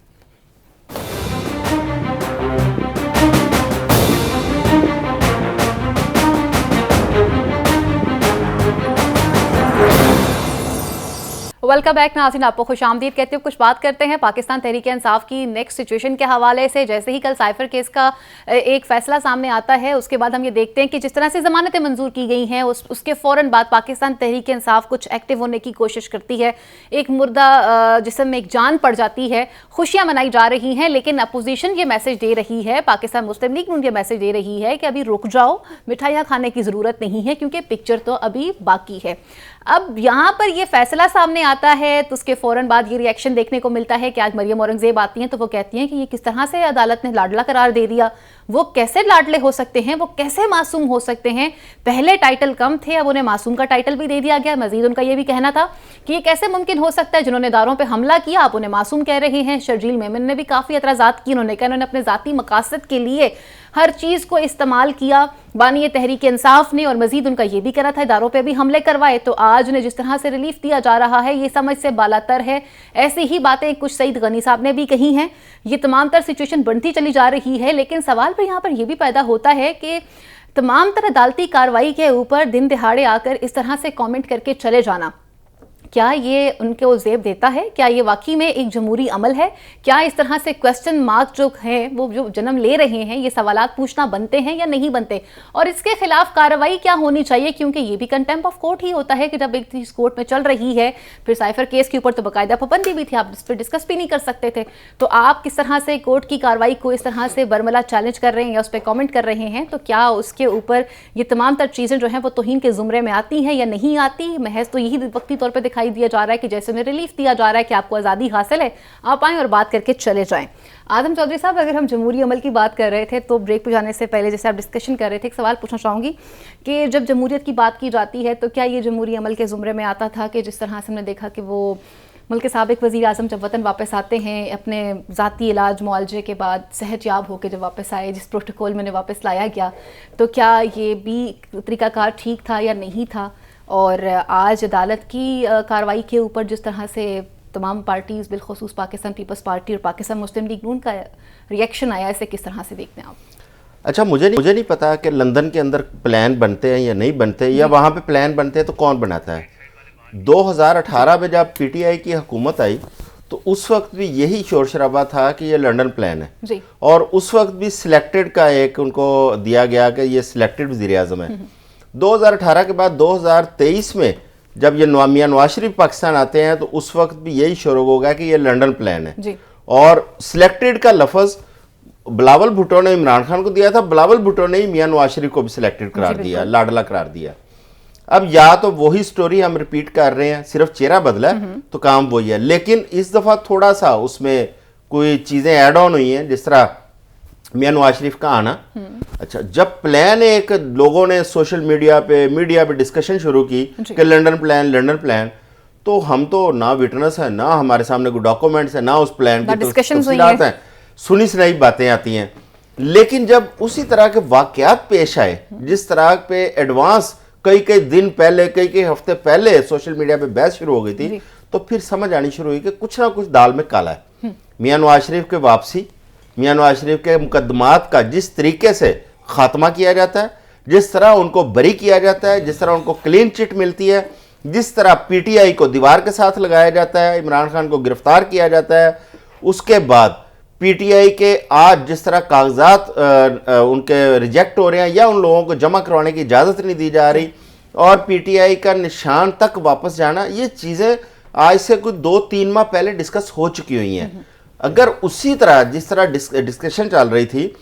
Welcome back. नाज़रीन, आपको खुशामदीद कहते हुए कुछ बात करते हैं पाकिस्तान तहरीक इंसाफ की नेक्स्ट सिचुएशन के हवाले से। जैसे ही कल साइफर केस का एक फैसला सामने आता है उसके बाद हम ये देखते हैं कि जिस तरह से ज़मानतें मंजूर की गई हैं उसके फ़ौरन बाद पाकिस्तान तहरीक इंसाफ कुछ एक्टिव होने की कोशिश करती है। एक मुर्दा जिस्म में एक जान पड़ जाती है, खुशियाँ मनाई जा रही हैं, लेकिन अपोजिशन ये मैसेज दे रही है, पाकिस्तान मुस्लिम लीग ये मैसेज दे रही है कि अभी रुक जाओ, मिठाइयाँ खाने की ज़रूरत नहीं है क्योंकि पिक्चर तो अभी बाकी है। अब यहाँ पर ये फैसला सामने आता है तो उसके फौरन बाद ये रिएक्शन देखने को मिलता है कि आज मरियम औरंगजेब आती हैं तो वो कहती हैं कि ये किस तरह से अदालत ने लाडला करार दे दिया। वो कैसे लाडले हो सकते हैं, वो कैसे मासूम हो सकते हैं। पहले टाइटल कम थे, अब उन्हें मासूम का टाइटल भी दे दिया गया। मजीद उनका ये भी कहना था कि ये कैसे मुमकिन हो सकता है, जिन्होंने दारों पर हमला किया आप उन्हें मासूम कह रहे हैं। शर्जील मेमन ने भी काफ़ी एतराज़ात की। उन्होंने कहा उन्होंने अपने ज़ाती मकासद के लिए हर चीज़ को इस्तेमाल किया बानी तहरीक इंसाफ ने। और मजीद उनका ये भी कहना था इदारों पे भी हमले करवाए तो आज उन्हें जिस तरह से रिलीफ दिया जा रहा है ये समझ से बालातर है। ऐसी ही बातें कुछ सईद गनी साहब ने भी कही हैं। ये तमाम तर सिचुएशन बढ़ती चली जा रही है, लेकिन सवाल पर यहाँ पर यह भी पैदा होता है कि तमाम तर अदालती कार्रवाई के ऊपर दिन दिहाड़े आकर इस तरह से कॉमेंट करके चले जाना, क्या ये उनको ज़ेब देता है? क्या ये वाकई में एक जमहूरी अमल है? क्या इस तरह से क्वेश्चन मार्क जो हैं वो जो जन्म ले रहे हैं, ये सवालात पूछना बनते हैं या नहीं बनते? और इसके खिलाफ कार्रवाई क्या होनी चाहिए? क्योंकि ये भी कंटेम्प्ट ऑफ कोर्ट ही होता है कि जब एक चीज़ कोर्ट में चल रही है, फिर साइफर केस के ऊपर तो बाकायदा पाबंदी भी थी, आप इस पर डिस्कस भी नहीं कर सकते थे। तो आप किस तरह से कोर्ट की कार्रवाई को इस तरह से बरमला चैलेंज कर रहे हैं या उस पर कॉमेंट कर रहे हैं, तो क्या उसके ऊपर ये तमाम तर चीज़ें जो हैं वो तौहीन के ज़ुमरे में आती हैं या नहीं आती? महज तो यही वक्ती तौर पर दिखाई दिया जा रहा है कि जैसे उन्हें रिलीफ दिया जा रहा है कि आपको आज़ादी हासिल है, आप आएँ और बात करके चले जाएं। आदम चौधरी साहब, अगर हम जमहूरी अमल की बात कर रहे थे तो ब्रेक पे जाने से पहले जैसे आप डिस्कशन कर रहे थे, एक सवाल पूछना चाहूँगी कि जब जमहूरियत की बात की जाती है तो क्या ये जमहूरी अमल के ज़ुमरे में आता था कि जिस तरह से हमने देखा कि वो मुल्क के साबिक वज़ीर आज़म जब वतन वापस आते हैं अपने ज़ाती इलाज मुआलजे के बाद सेहतयाब होकर जब वापस आए, जिस प्रोटोकॉल में वापस लाया गया, तो क्या ये भी तरीक़ाकार ठीक था या नहीं था? और आज अदालत की कार्रवाई के ऊपर जिस तरह से तमाम पार्टीज़ बिलखुसूस पाकिस्तान पीपल्स पार्टी और पाकिस्तान मुस्लिम लीग नून का रिएक्शन आया, इसे किस तरह से देखते हैं आप? अच्छा, मुझे नहीं पता कि लंदन के अंदर प्लान बनते हैं या नहीं बनते, या वहाँ पे प्लान बनते हैं तो कौन बनाता है। 2018 में जब पीटीआई की हुकूमत आई तो उस वक्त भी यही शोर शराबा था कि ये लंदन प्लान है जी। और उस वक्त भी सिलेक्टेड का एक उनको दिया गया कि ये सिलेक्टेड वज़ीर आज़म है। 2018 के बाद 2023 में जब ये मियां नवाज शरीफ पाकिस्तान आते हैं तो उस वक्त भी यही शुरू होगा कि ये लंदन प्लान है जी। और सिलेक्टेड का लफ्ज़ बिलावल भुट्टो ने इमरान खान को दिया था, बिलावल भुट्टो ने ही मियां नवाज शरीफ को भी सिलेक्टेड करार दिया, लाडला करार दिया। अब या तो वही स्टोरी हम रिपीट कर रहे हैं, सिर्फ चेहरा बदला है तो काम वही है, लेकिन इस दफ़ा थोड़ा सा उसमें कोई चीज़ें ऐड ऑन हुई हैं, जिस तरह मियां नवाज शरीफ का आना। अच्छा, जब प्लान एक लोगों ने सोशल मीडिया पे डिस्कशन शुरू की कि लंदन प्लान, तो हम तो ना विटनेस है, ना हमारे सामने कोई डॉक्यूमेंट्स है, ना उस प्लान की तफसीलात हैं, सुनी सुनाई बातें आती हैं। लेकिन जब उसी तरह के वाकयात पेश आए, जिस तरह पे एडवांस कई दिन पहले, कई हफ्ते पहले सोशल मीडिया पे बहस शुरू हो गई थी, तो फिर समझ आनी शुरू हुई कि कुछ ना कुछ दाल में काला है। मियां नवाज शरीफ के वापसी, मियां नवाज शरीफ के मुकदमात का जिस तरीके से खात्मा किया जाता है, जिस तरह उनको बरी किया जाता है, जिस तरह उनको क्लीन चिट मिलती है, जिस तरह पीटीआई को दीवार के साथ लगाया जाता है, इमरान खान को गिरफ्तार किया जाता है, उसके बाद पीटीआई के आज जिस तरह कागजात उनके रिजेक्ट हो रहे हैं या उन लोगों को जमा करवाने की इजाज़त नहीं दी जा रही और पीटीआई का निशान तक वापस जाना, ये चीज़ें आज से कुछ 2-3 माह पहले डिस्कस हो चुकी हुई हैं। अगर उसी तरह जिस तरह डिस्कशन चल रही थी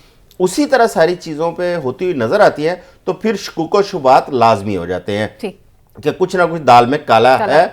उसी तरह सारी चीज़ों पे होती हुई नज़र आती है तो फिर शकूक व शुबात लाजमी हो जाते हैं कि कुछ ना कुछ दाल में काला है,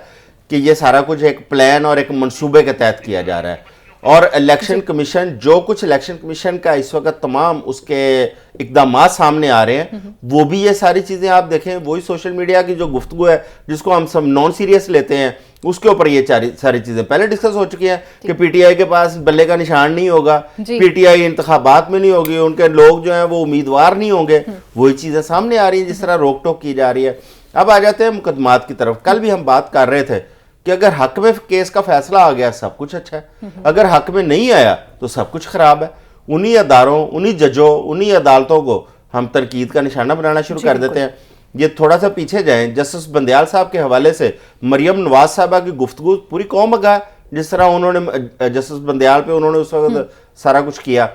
कि ये सारा कुछ एक प्लान और एक मंसूबे के तहत किया जा रहा है। और इलेक्शन कमीशन, जो कुछ इलेक्शन कमीशन का इस वक्त तमाम उसके इकदामात सामने आ रहे हैं, वो भी ये सारी चीजें आप देखें, वही सोशल मीडिया की जो गुफ्तगू है जिसको हम सब नॉन सीरियस लेते हैं, उसके ऊपर ये सारी चीजें पहले डिस्कस हो चुकी हैं कि पीटीआई के पास बल्ले का निशान नहीं होगा, पीटीआई इंतखाबात में नहीं होगी, उनके लोग जो हैं वो उम्मीदवार नहीं होंगे, वही चीजें सामने आ रही हैं जिस तरह रोक टोक की जा रही है। अब आ जाते हैं मुकदमात की तरफ। कल भी हम बात कर रहे थे कि अगर हक में केस का फैसला आ गया सब कुछ अच्छा है, अगर हक में नहीं आया तो सब कुछ खराब है। उन्हीं अदारों, उन्हीं जजों, उन्हीं अदालतों को हम तनकीद का निशाना बनाना शुरू कर देते हैं। ये थोड़ा सा पीछे जाएं, जस्टिस बंदयाल साहब के हवाले से मरियम नवाज साहबा की गुफ्तगू पूरी कौम का, जिस तरह उन्होंने जस्टिस बंदयाल पे उन्होंने उस वक्त सारा कुछ किया।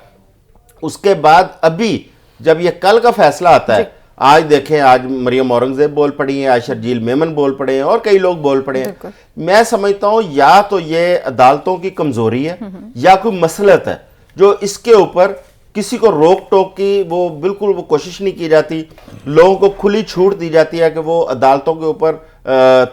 उसके बाद अभी जब ये कल का फैसला आता है, आज देखें, आज मरियम औरंगजेब बोल पड़ी हैं, आज शर्जील मेमन बोल पड़े हैं और कई लोग बोल पड़े हैं। मैं समझता हूं या तो ये अदालतों की कमजोरी है या कोई मसलत है जो इसके ऊपर किसी को रोक टोक की वो बिल्कुल वो कोशिश नहीं की जाती। लोगों को खुली छूट दी जाती है कि वो अदालतों के ऊपर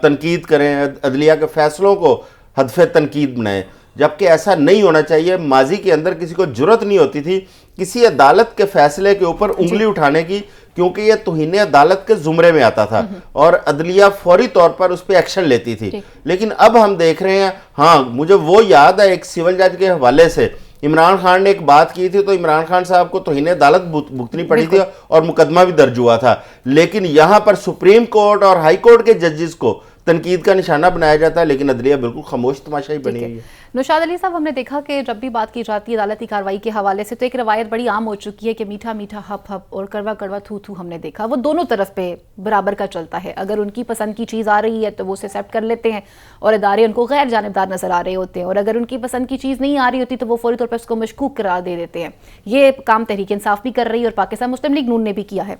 तनकीद करें, अदलिया के फैसलों को हदफ तनकीद बनाएं, जबकि ऐसा नहीं होना चाहिए। माजी के अंदर किसी को जुर्रत नहीं होती थी किसी अदालत के फैसले के ऊपर उंगली उठाने की, क्योंकि यह तौहीन अदालत के जुमरे में आता था और अदलिया फौरी तौर पर उस पर एक्शन लेती थी। लेकिन अब हम देख रहे हैं, हाँ मुझे वो याद है एक सिविल जज के हवाले से इमरान खान ने एक बात की थी, तो इमरान खान साहब को तौहीन अदालत भुगतनी पड़ी थी और मुकदमा भी दर्ज हुआ था। लेकिन यहां पर सुप्रीम कोर्ट और हाई कोर्ट के जजेस को तनकीद का निशाना बनाया जाता है, लेकिन अदलिया बिल्कुल खामोश तमाशाई बनी हुई है। नौशाद अली साहब, हमने देखा कि जब भी बात की जाती है अदालती कार्रवाई के हवाले से तो एक रवायत बड़ी आम हो चुकी है कि मीठा मीठा हप हप और कड़वा कड़वा थू थू। हमने देखा वो दोनों तरफ पे बराबर का चलता है। अगर उनकी पसंद की चीज़ आ रही है तो वो उसे एक्सेप्ट कर लेते हैं और इदारे उनको गैर जानिबदार नजर आ रहे होते हैं, और अगर उनकी पसंद की चीज़ नहीं आ रही होती तो वो फौरी तौर पर उसको मशकूक करार दे देते हैं। ये काम तहरीक इंसाफ भी कर रही है और पाकिस्तान मुस्लिम लीग नून ने भी किया है।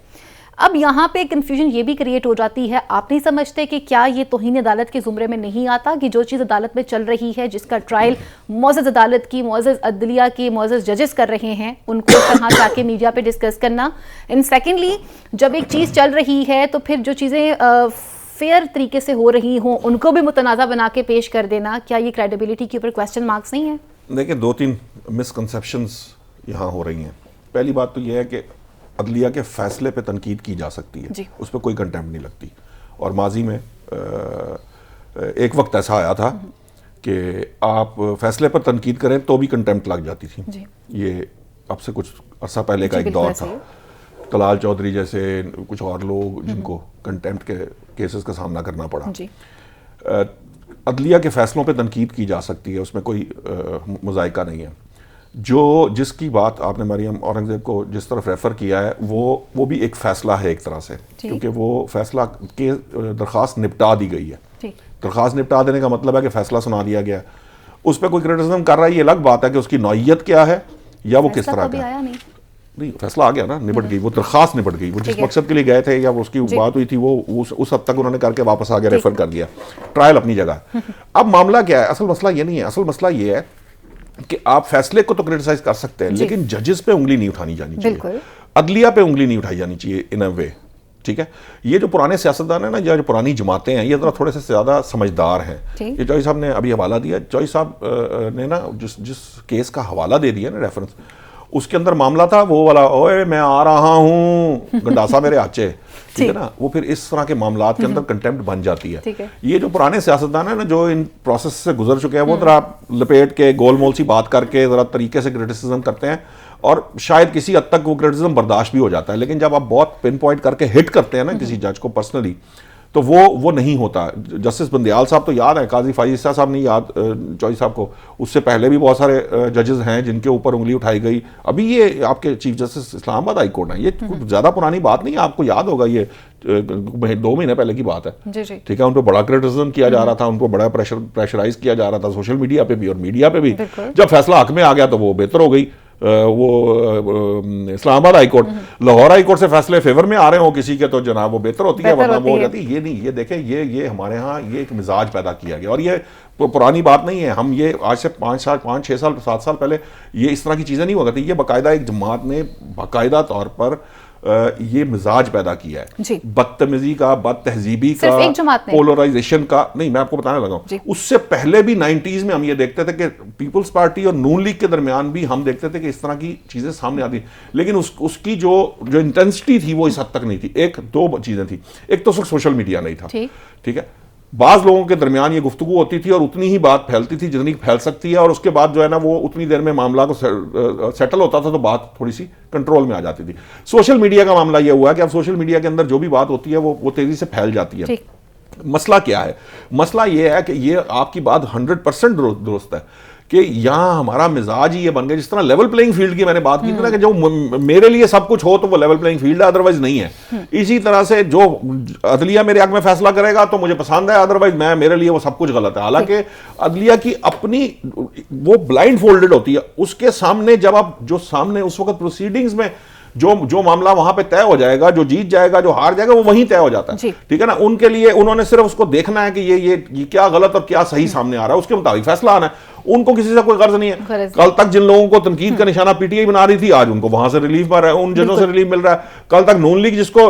अब यहाँ पे कंफ्यूजन ये भी क्रिएट हो जाती है, आप नहीं समझते कि क्या ये तौहीन अदालत के जुमरे में नहीं आता कि जो चीज़ अदालत में चल रही है, जिसका ट्रायल मुअज़्ज़ज़ अदालत की, मुअज़्ज़ज़ अदलिया की, मुअज़्ज़ज़ जजेस कर रहे हैं, उनको कहाँ जाके मीडिया पे डिस्कस करना। एंड सेकेंडली, जब एक चीज़ चल रही है तो फिर जो चीज़ें फेयर तरीके से हो रही हों उनको भी मुतनाज़ा बना के पेश कर देना, क्या ये क्रेडिबिलिटी के ऊपर क्वेश्चन मार्क्स नहीं है? देखिए, 2-3 मिसकंसेप्शंस यहाँ हो रही हैं। पहली बात तो यह है कि अदलिया के फैसले पे तनकीद की जा सकती है, उस पर कोई कंटेम्प्ट नहीं लगती। और माजी में एक वक्त ऐसा आया था कि आप फैसले पर तनकीद करें तो भी कंटेम्प्ट लग जाती थी। ये अब से कुछ अर्सा पहले का एक दौर था। तलाल चौधरी जैसे कुछ और लोग जिनको कंटेम्प्ट के केसेस का सामना करना पड़ा। अदलिया के फैसलों पे तनकीद की जा सकती है, उसमें कोई मुज़ायका नहीं है। जिसकी बात आपने मरियम औरंगजेब को जिस तरफ रेफर किया है वो भी एक फैसला है एक तरह से, क्योंकि वो फैसला के दरख्वास्त निपटा दी गई है। दरख्वास्त निपटा देने का मतलब है कि फैसला सुना दिया गया। उस पर कोई क्रिटिसिज्म कर रहा है, ये अलग बात है कि उसकी नौइयत क्या है या वो किस तरह का। नहीं, फैसला आ गया ना, निपट गई वो दरख्वास्त, निपट गई। वो जिस मकसद के लिए गए थे या उसकी बात हुई थी वो उस हद तक उन्होंने करके वापस आ गया, रेफर कर दिया। ट्रायल अपनी जगह। अब मामला क्या है? असल मसला ये नहीं है। असल मसला ये है कि आप फैसले को तो क्रिटिसाइज कर सकते हैं, लेकिन जजेस पे उंगली नहीं उठानी जानी चाहिए, अदलिया पे उंगली नहीं उठाई जानी चाहिए इन अ वे। ठीक है, ये जो पुराने सियासतदान है ना, या जो पुरानी जमातें हैं, ये जरा थोड़े से ज़्यादा समझदार हैं। ये जॉय साहब ने अभी हवाला दिया, जॉय साहब ने ना जिस केस का हवाला दे दिया ना रेफरेंस, उसके अंदर मामला था वो वाला, ओए मैं आ रहा हूँ गंडासा मेरे आचे, ठीक है ना। वो फिर इस तरह के मामलात के अंदर कंटेम्प्ट बन जाती है। ये जो पुराने सियासतदान है ना, जो इन प्रोसेस से गुजर चुके हैं, वो जरा लपेट के गोल मोल सी बात करके जरा तरीके से क्रिटिसिज्म करते हैं और शायद किसी हद तक वो क्रिटिसिज्म बर्दाश्त भी हो जाता है। लेकिन जब आप बहुत पिन पॉइंट करके हिट करते हैं ना किसी जज को पर्सनली, तो वो नहीं होता। जस्टिस बंदयाल साहब तो याद है, काजी फाइज़ साहब नहीं याद जॉय साहब को, उससे पहले भी बहुत सारे जजेस हैं जिनके ऊपर उंगली उठाई गई। अभी ये आपके chief justice Islamabad high court है, ये कुछ ज़्यादा पुरानी बात नहीं है, आपको याद होगा, ये 2 महीने पहले की बात है। ठीक है, उन पर बड़ा क्रिटिसिज्म किया जा रहा था, उनको बड़ा प्रेशराइज किया जा रहा था सोशल मीडिया पे भी और मीडिया पे भी। जब फैसला हक में आ गया तो वो बेहतर हो गई। वो Islamabad high court, Lahore high court से फैसले फेवर में आ रहे हो किसी के तो जनाब वो बेहतर होती है, वरना वो हो जाती है। ये नहीं, ये देखें, ये हमारे यहाँ ये एक मिजाज पैदा किया गया और ये पुरानी बात नहीं है। हम ये आज से 5 साल 5, 6 साल 7 साल पहले ये इस तरह की चीज़ें नहीं हुआ करती। ये बाकायदा एक जमात ने बाकायदा तौर पर ये मिजाज पैदा किया है, बदतमीजी का, बदतहजीबी का, पोलराइजेशन का। नहीं, मैं आपको बताने लगा हूं, उससे पहले भी 90s में हम ये देखते थे कि पीपल्स पार्टी और नून लीग के दरमियान भी हम देखते थे कि इस तरह की चीजें सामने आती, लेकिन उसकी जो इंटेंसिटी थी वो इस हद तक नहीं थी। एक दो चीजें थी, एक तो सोशल मीडिया नहीं था, ठीक है, बाज लोगों के दरमियान ये गुफ्तगू होती थी और उतनी ही बात फैलती थी जितनी फैल सकती है, और उसके बाद जो है ना वो उतनी देर में मामला को सेटल होता था, तो बात थोड़ी सी कंट्रोल में आ जाती थी। सोशल मीडिया का मामला ये हुआ कि अब सोशल मीडिया के अंदर जो भी बात होती है वो तेजी से फैल जाती है। मसला क्या है? मसला ये है कि ये आपकी बात 100% दुरुस्त है कि यहाँ हमारा मिजाज ही ये बन गया, जिस तरह लेवल प्लेइंग फील्ड की मैंने बात की थी ना, कि जो मेरे लिए सब कुछ हो तो वो लेवल प्लेइंग फील्ड है, अदरवाइज नहीं है। इसी तरह से जो अदलिया मेरे हक में फैसला करेगा तो मुझे पसंद है, अदरवाइज मेरे लिए वो सब कुछ गलत है। हालांकि अदलिया की अपनी वो ब्लाइंड फोल्डेड होती है, उसके सामने जब आप जो सामने उस वक्त प्रोसीडिंग्स में जो मामला वहां पे तय हो जाएगा, जो जीत जाएगा, जो हार जाएगा, वो वहीं तय हो जाता है, ठीक है ना। उनके लिए उन्होंने सिर्फ उसको देखना है कि ये क्या गलत और क्या सही सामने आ रहा है, उसके मुताबिक फैसला आना है। उनको किसी से कोई गर्ज नहीं है। कल तक जिन लोगों को तनकीद का निशाना पीटीआई बना रही थी, आज उनको वहां से रिलीफ मिल रहा है, उन जजों से रिलीफ मिल रहा है। कल तक नून लीग जिसको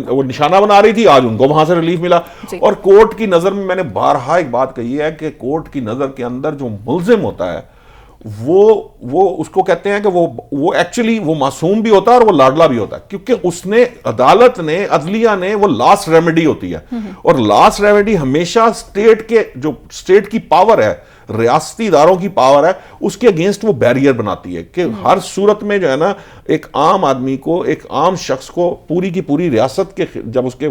वो निशाना बना रही थी, आज उनको वहां से रिलीफ मिला। और कोर्ट की नजर में मैंने बारहा एक बात कही है कि कोर्ट की नजर के अंदर जो मुल्जिम होता है वो उसको कहते हैं कि वो एक्चुअली वो मासूम भी होता है और वो लाडला भी होता है, क्योंकि उसने अदालत ने, अदलिया ने, वो लास्ट रेमेडी होती है, और लास्ट रेमेडी हमेशा स्टेट की पावर है, रियासती इदारों की पावर है, उसके अगेंस्ट वो बैरियर बनाती है कि हर सूरत में जो है ना एक आम आदमी को, एक आम शख्स को पूरी की पूरी रियासत के जब उसके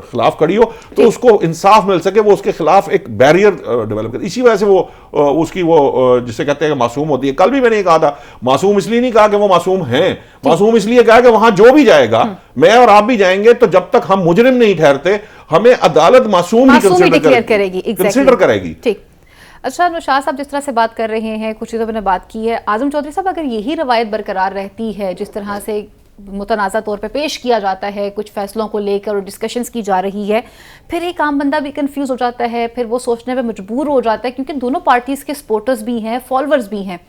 खिलाफ खड़ी हो तो उसको इंसाफ मिल सके, वो उसके खिलाफ एक बैरियर डेवलप करे। इसी वजह से वो उसकी वो जिसे कहते हैं मासूम होती है। कल भी मैंने कहा था, मासूम इसलिए नहीं कहा कि वो मासूम हैं, मासूम इसलिए कहा कि वहां जो भी जाएगा, मैं और आप भी जाएंगे, तो जब तक हम मुजरिम नहीं ठहरते हमें अदालत मासूम ही कंसिडर करेगी। अच्छा नौशाद साहब, जिस तरह से बात कर रहे हैं, कुछ चीज़ों पर मैंने बात की है, आजम चौधरी साहब, अगर यही रवायत बरकरार रहती है, जिस तरह से मुतनाज़ा तौर पे पेश किया जाता है, कुछ फैसलों को लेकर और डिस्कशंस की जा रही है, फिर एक आम बंदा भी कंफ्यूज हो जाता है, फिर वो सोचने में मजबूर हो जाता है, क्योंकि दोनों पार्टीज़ के सपोर्टर्स भी हैं, फॉलोअर्स भी हैं।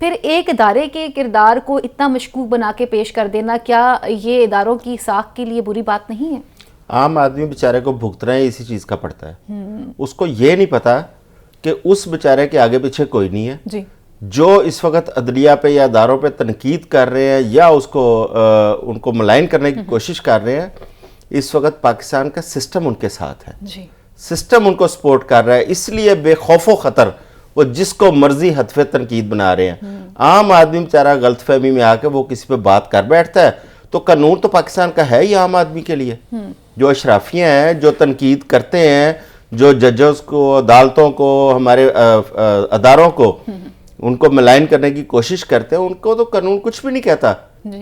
फिर एक इदारे के किरदार को इतना मशकूक बना के पेश कर देना, क्या ये इदारों की साख के लिए बुरी बात नहीं है? आम आदमी बेचारे को भुगतना ही इसी चीज़ का पड़ता है। उसको ये नहीं पता कि उस बेचारे के आगे पीछे कोई नहीं है जी। जो इस वक्त अदलिया पे या अदारों पे तनकीद कर रहे हैं या उनको मलाइन करने की कोशिश कर रहे हैं, इस वक्त पाकिस्तान का सिस्टम उनके साथ है जी। सिस्टम उनको सपोर्ट कर रहा है, इसलिए बेखौफो खतर वो जिसको मर्जी हदफे तनकीद बना रहे हैं। आम आदमी बेचारा गलतफहमी में आके वो किसी पे बात कर बैठता है, तो कानून तो पाकिस्तान का है ही आम आदमी के लिए। जो अशराफियाँ हैं, जो तनकीद करते हैं, जो जजेस को, अदालतों को, हमारे अदारों को, उनको मलाइन करने की कोशिश करते हैं, उनको तो कानून कुछ भी नहीं कहता।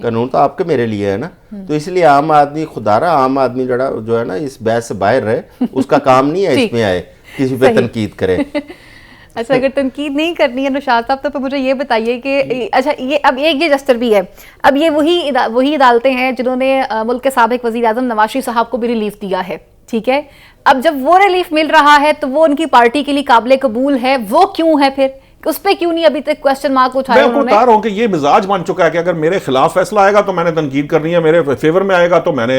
कानून तो आपके मेरे लिए है ना। तो इसलिए आम आदमी, खुदारा आम आदमी जो है ना इस बहस से बाहर रहे, उसका काम नहीं है इसमें आए किसी पे तनकीद करे। अच्छा, अगर तनकीद नहीं करनी है नौशाद साहब, तो मुझे ये बताइए कि अच्छा ये अब ये जस्टर भी है, अब ये वही अदालतें हैं जिन्होंने मुल्क के साबिक वज़ीर आज़म नवाज शरीफ साहब को भी रिलीफ दिया है, ठीक है। अब जब वो रिलीफ मिल रहा है तो वो उनकी पार्टी के लिए काबिल कबूल है, वो क्यों है? फिर उस पे क्यों नहीं अभी तक क्वेश्चन मार्क उठाया उन्होंने? मैं बता रहा हूं कि ये मिजाज बन चुका है कि अगर मेरे खिलाफ फैसला आएगा तो मैंने तनकीद करनी है, मेरे फेवर में आएगा तो मैंने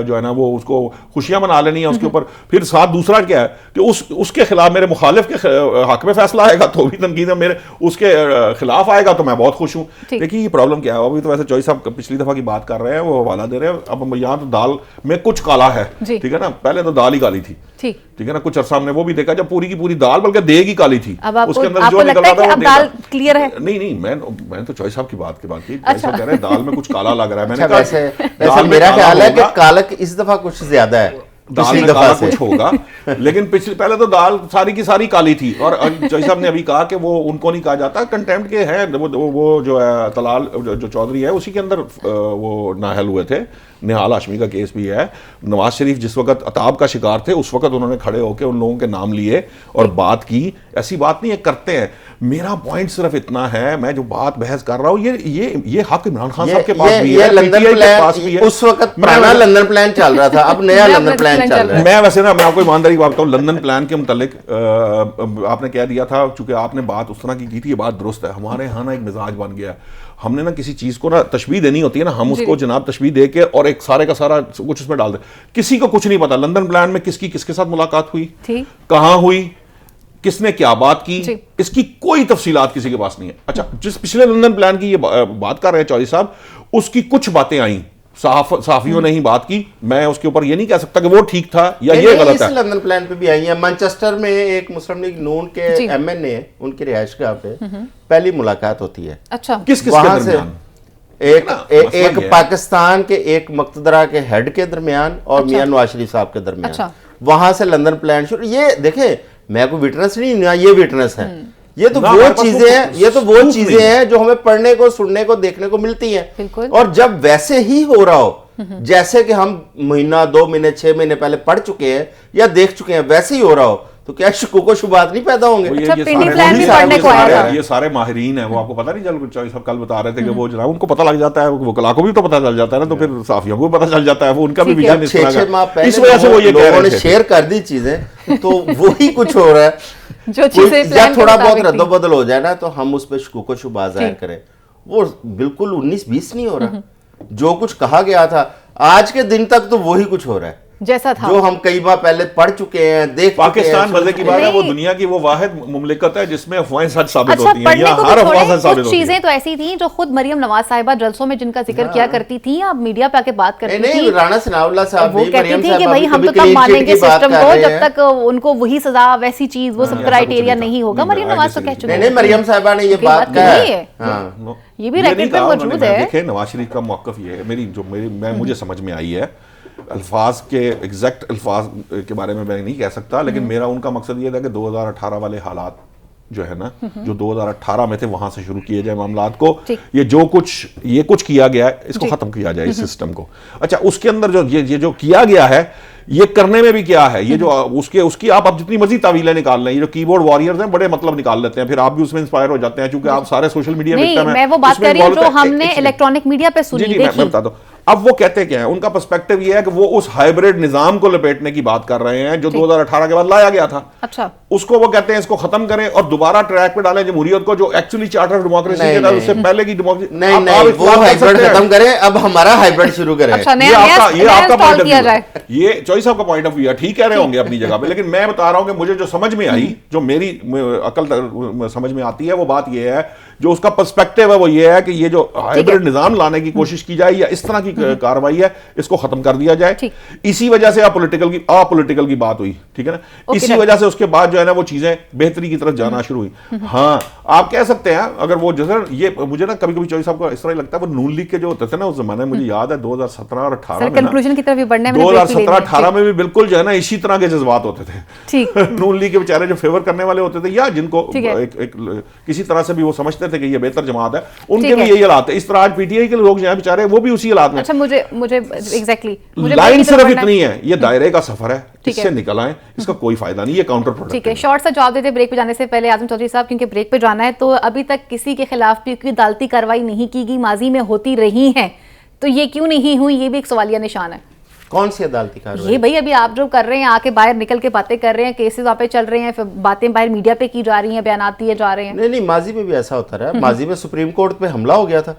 जो है ना वो उसको खुशियां मना लेनी है उसके ऊपर। फिर साथ दूसरा क्या है कि उसके खिलाफ, मेरे मुखालिफ के हक में फैसला आएगा तो भी तनकीद है, मेरे उसके खिलाफ आएगा तो मैं बहुत खुश हूँ। देखिए ये प्रॉब्लम क्या है, अभी तो वैसे चौधरी साहब पिछली दफा की बात कर रहे हैं, वो हवाला दे रहे हैं। अब यहाँ तो दाल में कुछ काला है, ठीक है ना, पहले तो दाल ही काली थी, ठीक है ना, कुछ अरसा हमने वो भी देखा जब पूरी की पूरी दाल बल्कि देगी काली थी, उसके अंदर जो निकल रहा था दाल क्लियर है। नहीं मैंने तो चौधरी साहब की बात की चौधरी साहब कह रहे हैं दाल में कुछ काला लग रहा है। मैंने कहा मेरा ख्याल है कि कालक इस दफा कुछ ज्यादा है, दाल में काला कुछ होगा, लेकिन पहले तो दाल सारी की सारी काली थी। और चौधरी साहब ने अभी कहा कि वो उनको नहीं कहा जाता, कंटेम्प्ट के हैं वो जो है तलाल जो चौधरी है उसी के अंदर वो नाहल हुए थे। निहाल हाशमी का केस भी है। नवाज शरीफ जिस वक्त अताब का शिकार थे उस वक्त उन्होंने खड़े होकर उन लोगों के नाम लिए और बात की। ऐसी बात नहीं है, करते हैं। मेरा पॉइंट सिर्फ इतना है, मैं जो बात बहस कर रहा हूँ, ये हक इमरान खान साहब के पास भी ये है, लंदन PTI के प्लान, पास भी है। उस वक्त पुराना लंदन प्लान चल रहा था, अब नया लंदन प्लान चल रहा है। मैं वैसे ना, मैं आपको ईमानदारी की बात बताऊं, लंदन प्लान के मुतालिक आपने कह दिया था, चूंकि आपने बात उस तरह की थी, ये बात दुरुस्त है। हमारे यहाँ ना एक मिजाज बन गया है, हमने ना किसी चीज को ना तशबीह देनी होती है ना, हम उसको जनाब तशबीह दे के और एक सारे का सारा कुछ उसमें डाल दे। किसी को कुछ नहीं पता लंदन प्लान में किसकी किसके साथ मुलाकात हुई, कहाँ हुई, किसने क्या बात की, इसकी कोई तफसीलात किसी के पास नहीं है। अच्छा, जिस पिछले लंदन प्लान की ये बात कर रहे हैं चौधरी साहब, उसकी कुछ बातें आई, साफियों ने ही बात की, मैं उसके ऊपर ये नहीं कह सकता कि वो ठीक था या ये गलत है। लंदन प्लान पे भी आई है। मैनचेस्टर में एक मुस्लिम लीग नून के MNA, उनकी रिहाइशगाह पे पहली मुलाकात होती है। अच्छा, किस के दरमियान? एक पाकिस्तान के एक मक्तदरा के हेड के दरमियान और मियां नवाज शरीफ साहब के दरमियान, वहां से लंदन प्लान शुरू। ये देखें, मैं कोई विटनेस नहीं, ये विटनेस है। ये तो वो चीजें हैं, ये तो वो चीजें हैं जो हमें पढ़ने को, सुनने को, देखने को मिलती हैं। और जब वैसे ही हो रहा हो, जैसे कि हम महीना, 2 महीने, 6 महीने पहले पढ़ चुके हैं या देख चुके हैं, वैसे ही हो रहा हो, तो क्या शुकूक शुबात नहीं पैदा होंगे? ये सारे माहिरीन हैं, वो आपको पता नहीं चल, चौधरी साहब कल बता रहे थे कि वो जनाब उनको पता लग जाता है, वकला को भी तो पता चल जाता है ना, तो फिर साफियों को भी पता चल जाता है, वो उनका भी विजन इस वजह से वो ये कह रहे थे, शेयर कर दी चीजें, तो वही कुछ हो रहा है। जो चीजें थोड़ा बहुत रद्दोबदल हो जाए ना, तो हम उस पर शुकूक शुबा जाहिर करें। वो बिल्कुल 19-20 नहीं हो रहा। जो कुछ कहा गया था आज के दिन तक, तो वही कुछ हो रहा है जैसा था, जो हम कई बार पहले पढ़ चुके हैं, देख पाकिस्तान मजे की बात है, वो दुनिया की वो वाहिद मुमलिकत है जिसमें अफवाहें सच साबित होती हैं। या हर अफवाह सच साबित होती है। चीजें तो ऐसी थी जो खुद मरियम नवाज साहिबा जलसों में जिनका जिक्र किया करती थी, आप मीडिया पे आके बात करती थी, राणा सनाउल्लाह साहब वो कहती थी कि भाई हम तो तब मानेंगे सिस्टम को जब तक उनको वही सजा, वैसी चीज, वो सब क्राइटेरिया नहीं होगा। मरियम नवाज तो कह चुकी है, मरियम साहिबा ने ये बात कहा है, ये भी रिकॉर्ड पे मौजूद है। देखिए, नवाज शरीफ का मौक़िफ़ ये है, मुझे समझ में आई है, अल्फाज के एग्जैक्ट अल्फाज के बारे में मैं नहीं कह सकता, लेकिन मेरा उनका मकसद ये था कि 2018 वाले हालात जो है ना, जो 2018 में थे, वहां से शुरू किए जाए मामलात को। ये कुछ किया गया है, इसको खत्म किया जाए, इस सिस्टम को। अच्छा, उसके अंदर जो ये जो किया गया है, ये करने में भी क्या है, ये जो उसकी आप जितनी मर्जी तावीलें निकाल लें, ये जो कीबोर्ड वॉरियर्स हैं, बड़े मतलब निकाल लेते हैं, फिर आप भी उसमें इंस्पायर हो जाते हैं, क्योंकि आप सारे सोशल मीडिया में। मैं वो बात कर रही हूं जो हमने इलेक्ट्रॉनिक मीडिया पे सुनी, मैं बताता हूं। अब वो कहते क्या है, उनका पर्सपेक्टिव ये है कि वो उस हाइब्रिड निजाम को लपेटने की बात कर रहे हैं जो 2018 के बाद लाया गया था। अच्छा, उसको वो कहते हैं इसको खत्म करें और दोबारा ट्रैक पे डालें जमहूरियत को, जो एक्चुअली चार्टर डेमोक्रेसी के था, उससे पहले की डेमोक्रेसी। नहीं, वो हाइब्रिड खत्म करें, अब हमारा हाइब्रिड शुरू करें। ये आपका पॉइंट ऑफ व्यू है, ये चॉइस साहब का पॉइंट ऑफ व्यू है, ठीक कह रहे होंगे अपनी जगह पे, लेकिन मैं बता रहा हूं कि मुझे जो समझ में आई, जो मेरी अकल समझ में आती है, वो बात ये है, जो उसका पर्सपेक्टिव है वो ये है कि ये जो हाइब्रिड निजाम लाने की कोशिश की जाए या इस तरह की कार्रवाई है, इसको खत्म कर दिया जाए। इसी वजह से अपोलिटिकल की बात हुई, ठीक है ना, इसी वजह से उसके बाद जो है ना वो चीजें बेहतरी की तरफ जाना शुरू हुई। हाँ, आप कह सकते हैं, अगर वो जैसे ये मुझे ना कभी कभी चौधरी साहब को इस तरह लगता है, वो नून लीग के जो होते थे ना उस जमाने में, मुझे याद है 2017 और 18 में, 2017-18 में भी बिल्कुल जो है ना इसी तरह के जज्बात होते थे। नून लीग के बेचारे जो फेवर करने वाले होते थे, या जिनको किसी तरह से भी वो समझते थे कि ये बेहतर जमात है, उनके भी यही हालात है। इस तरह आज पीटीआई के लोग जो हैं बेचारे, वो भी उसी हालात में। अच्छा, मुझे एग्जैक्टली लाइन सिर्फ इतनी है, ये दायरे का सफर है, इससे निकल आए, इसका कोई फायदा नहीं, ये काउंटर प्रोडक्ट। ठीक है, शॉर्ट सा जवाब देते ब्रेक पे जाने से पहले आजम चौधरी साहब, क्योंकि ब्रेक पे जाना है, तो अभी तक किसी के खिलाफ भी कोई अदालती कार्रवाई नहीं की गई, माजी में होती रही है, तो ये क्यों नहीं हुई, ये भी एक सवालिया निशान है। कौन सी अदालती कार्रवाई? ये भाई अभी आप जो कर रहे हैं, आके बाहर निकल के बातें कर रहे हैं, केसेस वहाँ पे चल रहे हैं, फिर बातें बाहर मीडिया पे की जा रही हैं, बयान दिए जा रहे हैं। नहीं, माजी में भी ऐसा होता रहा। माजी में सुप्रीम कोर्ट पे हमला हो गया था।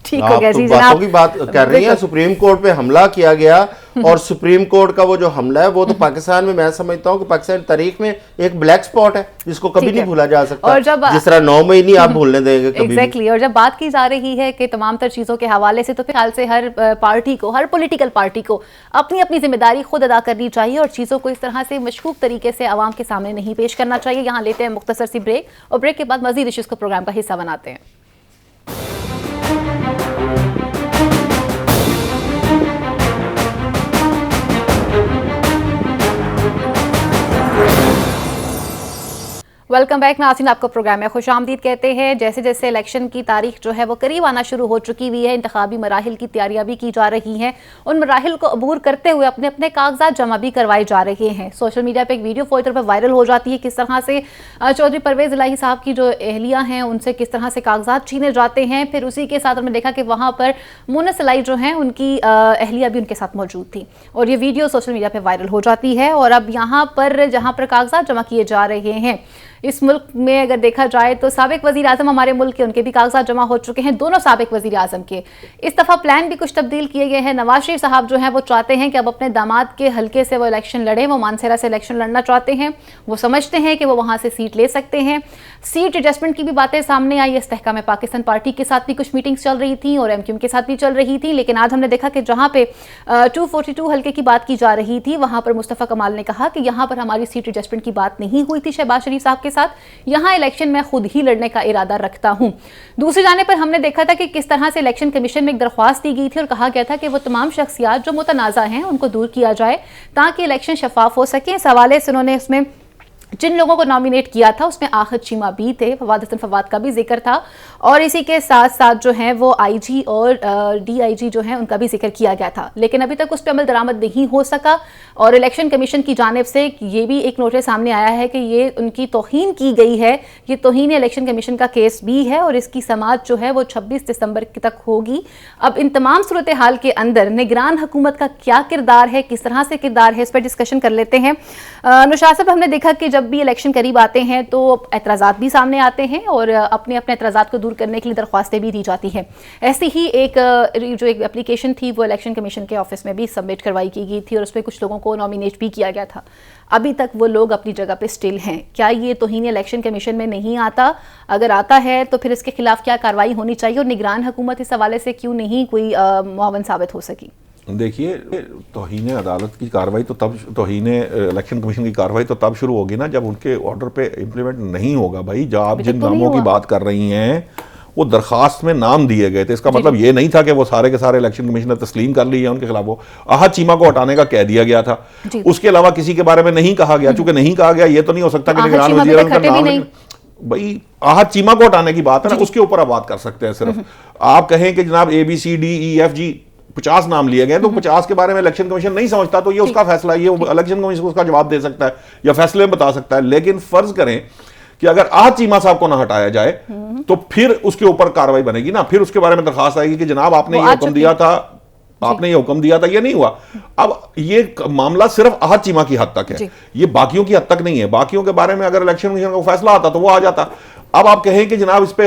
ठीक हो गया जी, बातों की बात कर रही है, सुप्रीम कोर्ट पे हमला किया गया, और सुप्रीम कोर्ट का वो जो हमला है, वो तो पाकिस्तान में, मैं समझता हूँ कि पाकिस्तान तारीख में एक ब्लैक स्पॉट है जिसको कभी नहीं भूला जा सकता। और जब जिस तरह 9 मई नहीं आप भूलने देंगे कभी। एग्जैक्टली। और जब बात की जा रही है कि तमाम तर चीजों के हवाले से, तो फिर ख्याल से हर पार्टी को, हर पॉलिटिकल पार्टी को अपनी अपनी जिम्मेदारी खुद अदा करनी चाहिए, और चीजों को इस तरह से मशकूक तरीके से आवाम के सामने नहीं पेश करना चाहिए। यहाँ लेते हैं मुख्तसर सी ब्रेक, और ब्रेक के बाद मजीद इश्यूज को प्रोग्राम का हिस्सा बनाते हैं। Welcome back. नाज़रीन, आपको प्रोग्राम में खुशामदीद कहते हैं। जैसे जैसे इलेक्शन की तारीख जो है वो करीब आना शुरू हो चुकी हुई है, इंतखाबी मराहिल की तैयारियां भी की जा रही हैं। उन मराहिल को अबूर करते हुए अपने अपने कागजात जमा भी करवाए जा रहे हैं। सोशल मीडिया पे एक वीडियो फौरी तौर पर वायरल हो जाती है, किस तरह से चौधरी परवेज इलाही साहब की जो एहलियाँ हैं उनसे किस तरह से कागजात छीने जाते हैं। फिर उसी के साथ हमने देखा कि वहाँ पर मुनस इलाही जो हैं उनकी एहलिया भी उनके साथ मौजूद थी और ये वीडियो सोशल मीडिया पर वायरल हो जाती है। और अब यहाँ पर जहाँ पर कागजात जमा किए जा रहे हैं, इस मुल्क में अगर देखा जाए तो साबिक वजीर आजम हमारे मुल्क के, उनके भी कागजात जमा हो चुके हैं, दोनों साबिक वजीर आजम के। इस दफ़ा प्लान भी कुछ तब्दील किए गए हैं। नवाज शरीफ साहब जो हैं वो चाहते हैं कि अब अपने दामाद के हल्के से वो इलेक्शन लड़ें, वो मानसरा से इलेक्शन लड़ना चाहते हैं। वो समझते हैं कि वो वहाँ से सीट ले सकते हैं। सीट एडजस्टमेंट की भी बातें सामने आई। इस्तेहकाम पाकिस्तान पार्टी के साथ भी कुछ मीटिंग्स चल रही थी और MQM के साथ भी चल रही थी, लेकिन आज हमने देखा कि जहाँ पे 242 हल्के की बात की जा रही थी, वहाँ पर मुस्तफ़ा कमाल ने कहा कि यहाँ पर हमारी सीट एडजस्टमेंट की बात नहीं हुई थी शहबाज शरीफ साहब के साथ, यहाँ इलेक्शन में खुद ही लड़ने का इरादा रखता हूं। दूसरी जाने पर हमने देखा था कि किस तरह से इलेक्शन कमीशन में एक दरख्वास्त दी गई थी और कहा गया था कि वो तमाम शख्सियात जो मुतनाज़ा हैं उनको दूर किया जाए ताकि इलेक्शन शफाफ हो सके। इस हवाले से उन्होंने उसमें जिन लोगों को नॉमिनेट किया था उसमें आहद चीमा भी थे, फवाद हसन फवाद का भी जिक्र था और इसी के साथ साथ जो है वो IG और DIG जो है उनका भी जिक्र किया गया था, लेकिन अभी तक उस पर अमल दरामद नहीं हो सका। और इलेक्शन कमीशन की जानिब से ये भी एक नोटिस सामने आया है कि ये उनकी तौहीन की गई है। ये तौहीन इलेक्शन कमीशन का केस भी है और इसकी समाअत जो है वो 26 दिसंबर तक होगी। अब इन तमाम सूरत हाल के अंदर निगरान हुकूमत का क्या किरदार है, किस तरह से किरदार है, इस पर डिस्कशन कर लेते हैं। नुशाद साहब, हमने देखा कि जब भी इलेक्शन करीब आते हैं तो एतराज़ात भी सामने आते हैं और अपने अपने एतराज़ात को दूर करने के लिए दरख्वास्तें भी दी जाती हैं। ऐसी ही एक जो एक एप्लीकेशन थी वो इलेक्शन कमीशन के ऑफिस में भी सबमिट करवाई की गई थी और उसमें कुछ लोगों को नॉमिनेट भी किया गया था। अभी तक वो लोग अपनी जगह पे स्टिल हैं। क्या ये तौहीन इलेक्शन कमीशन में नहीं आता? अगर आता है तो फिर इसके खिलाफ क्या कार्रवाई होनी चाहिए और निगरान हुकूमत इस हवाले से क्यों नहीं कोई मुआवन साबित हो सकी? देखिए, तौहीन अदालत की कार्रवाई तो तब, तौहीन इलेक्शन कमीशन की कार्रवाई तो तब शुरू होगी ना जब उनके ऑर्डर पे इम्प्लीमेंट नहीं होगा। भाई, जो आप जिन नामों की बात कर रही हैं वो दरखास्त में नाम दिए गए थे, इसका मतलब ये नहीं था कि वो सारे के सारे इलेक्शन कमीशन ने तस्लीम कर ली है उनके खिलाफ। वो आहद चीमा को हटाने का कह दिया गया था, उसके अलावा किसी के बारे में नहीं कहा गया। चूंकि नहीं कहा गया, ये तो नहीं हो सकता कि निगरान वज़ीर का नाम, भाई आहद चीमा को हटाने की बात है ना, उसके ऊपर आप बात कर सकते हैं। सिर्फ आप कहें कि जनाब ABCDEFG 50 नाम लिए गए तो 50 के बारे में इलेक्शन कमीशन नहीं समझता तो ये उसका फैसला, ये इलेक्शन कमीशन को उसका जवाब दे सकता है या फैसले में बता सकता है। लेकिन फर्ज करें कि अगर आहद चीमा साहब को ना हटाया जाए तो फिर उसके ऊपर कार्रवाई बनेगी ना, फिर उसके बारे में दरखास्त आएगी कि जनाब आपने ये हुक्म दिया था, आपने ये हुक्म दिया था, ये नहीं हुआ। अब ये मामला सिर्फ आहद चीमा की हद तक है, ये बाकियों की हद तक नहीं है। बाकियों के बारे में अगर इलेक्शन कमीशन का फैसला आता तो वो आ जाता। अब आप कहें कि जनाब इस पे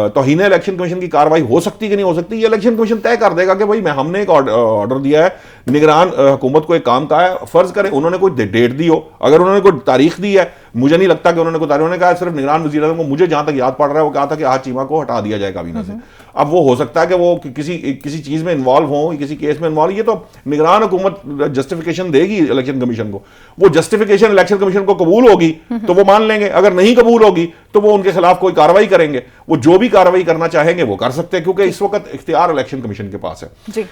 तौहीन इलेक्शन कमीशन की कार्रवाई हो सकती कि नहीं हो सकती, ये इलेक्शन कमीशन तय कर देगा कि भाई हमने एक ऑर्डर दिया है, निगरान हुकूमत को एक काम कहा है। फर्ज करें उन्होंने कोई डेट दी हो, अगर उन्होंने कोई तारीख दी है, मुझे नहीं लगता कि उन्होंने कोई तारीख, उन्होंने कहा सिर्फ निगरान वज़ीर आज़म को, मुझे जहां तक याद पड़ रहा है वो कहा था कि आहद चीमा को हटा दिया जाए काबीना से। अब वो हो सकता है कि वो किसी चीज में इन्वॉल्व हो, किसी केस में इन्वॉल्व, ये तो निगरान हुकूमत जस्टिफिकेशन देगी इलेक्शन कमीशन को। वो जस्टिफिकेशन इलेक्शन कमीशन को कबूल होगी तो वो मान लेंगे, अगर नहीं कबूल होगी तो वो उनके खिलाफ कोई कार्रवाई करेंगे। वो जो भी कार्रवाई करना चाहेंगे वो कर सकते हैं, क्योंकि इस वक्त इख्तियार इलेक्शन कमीशन के पास है।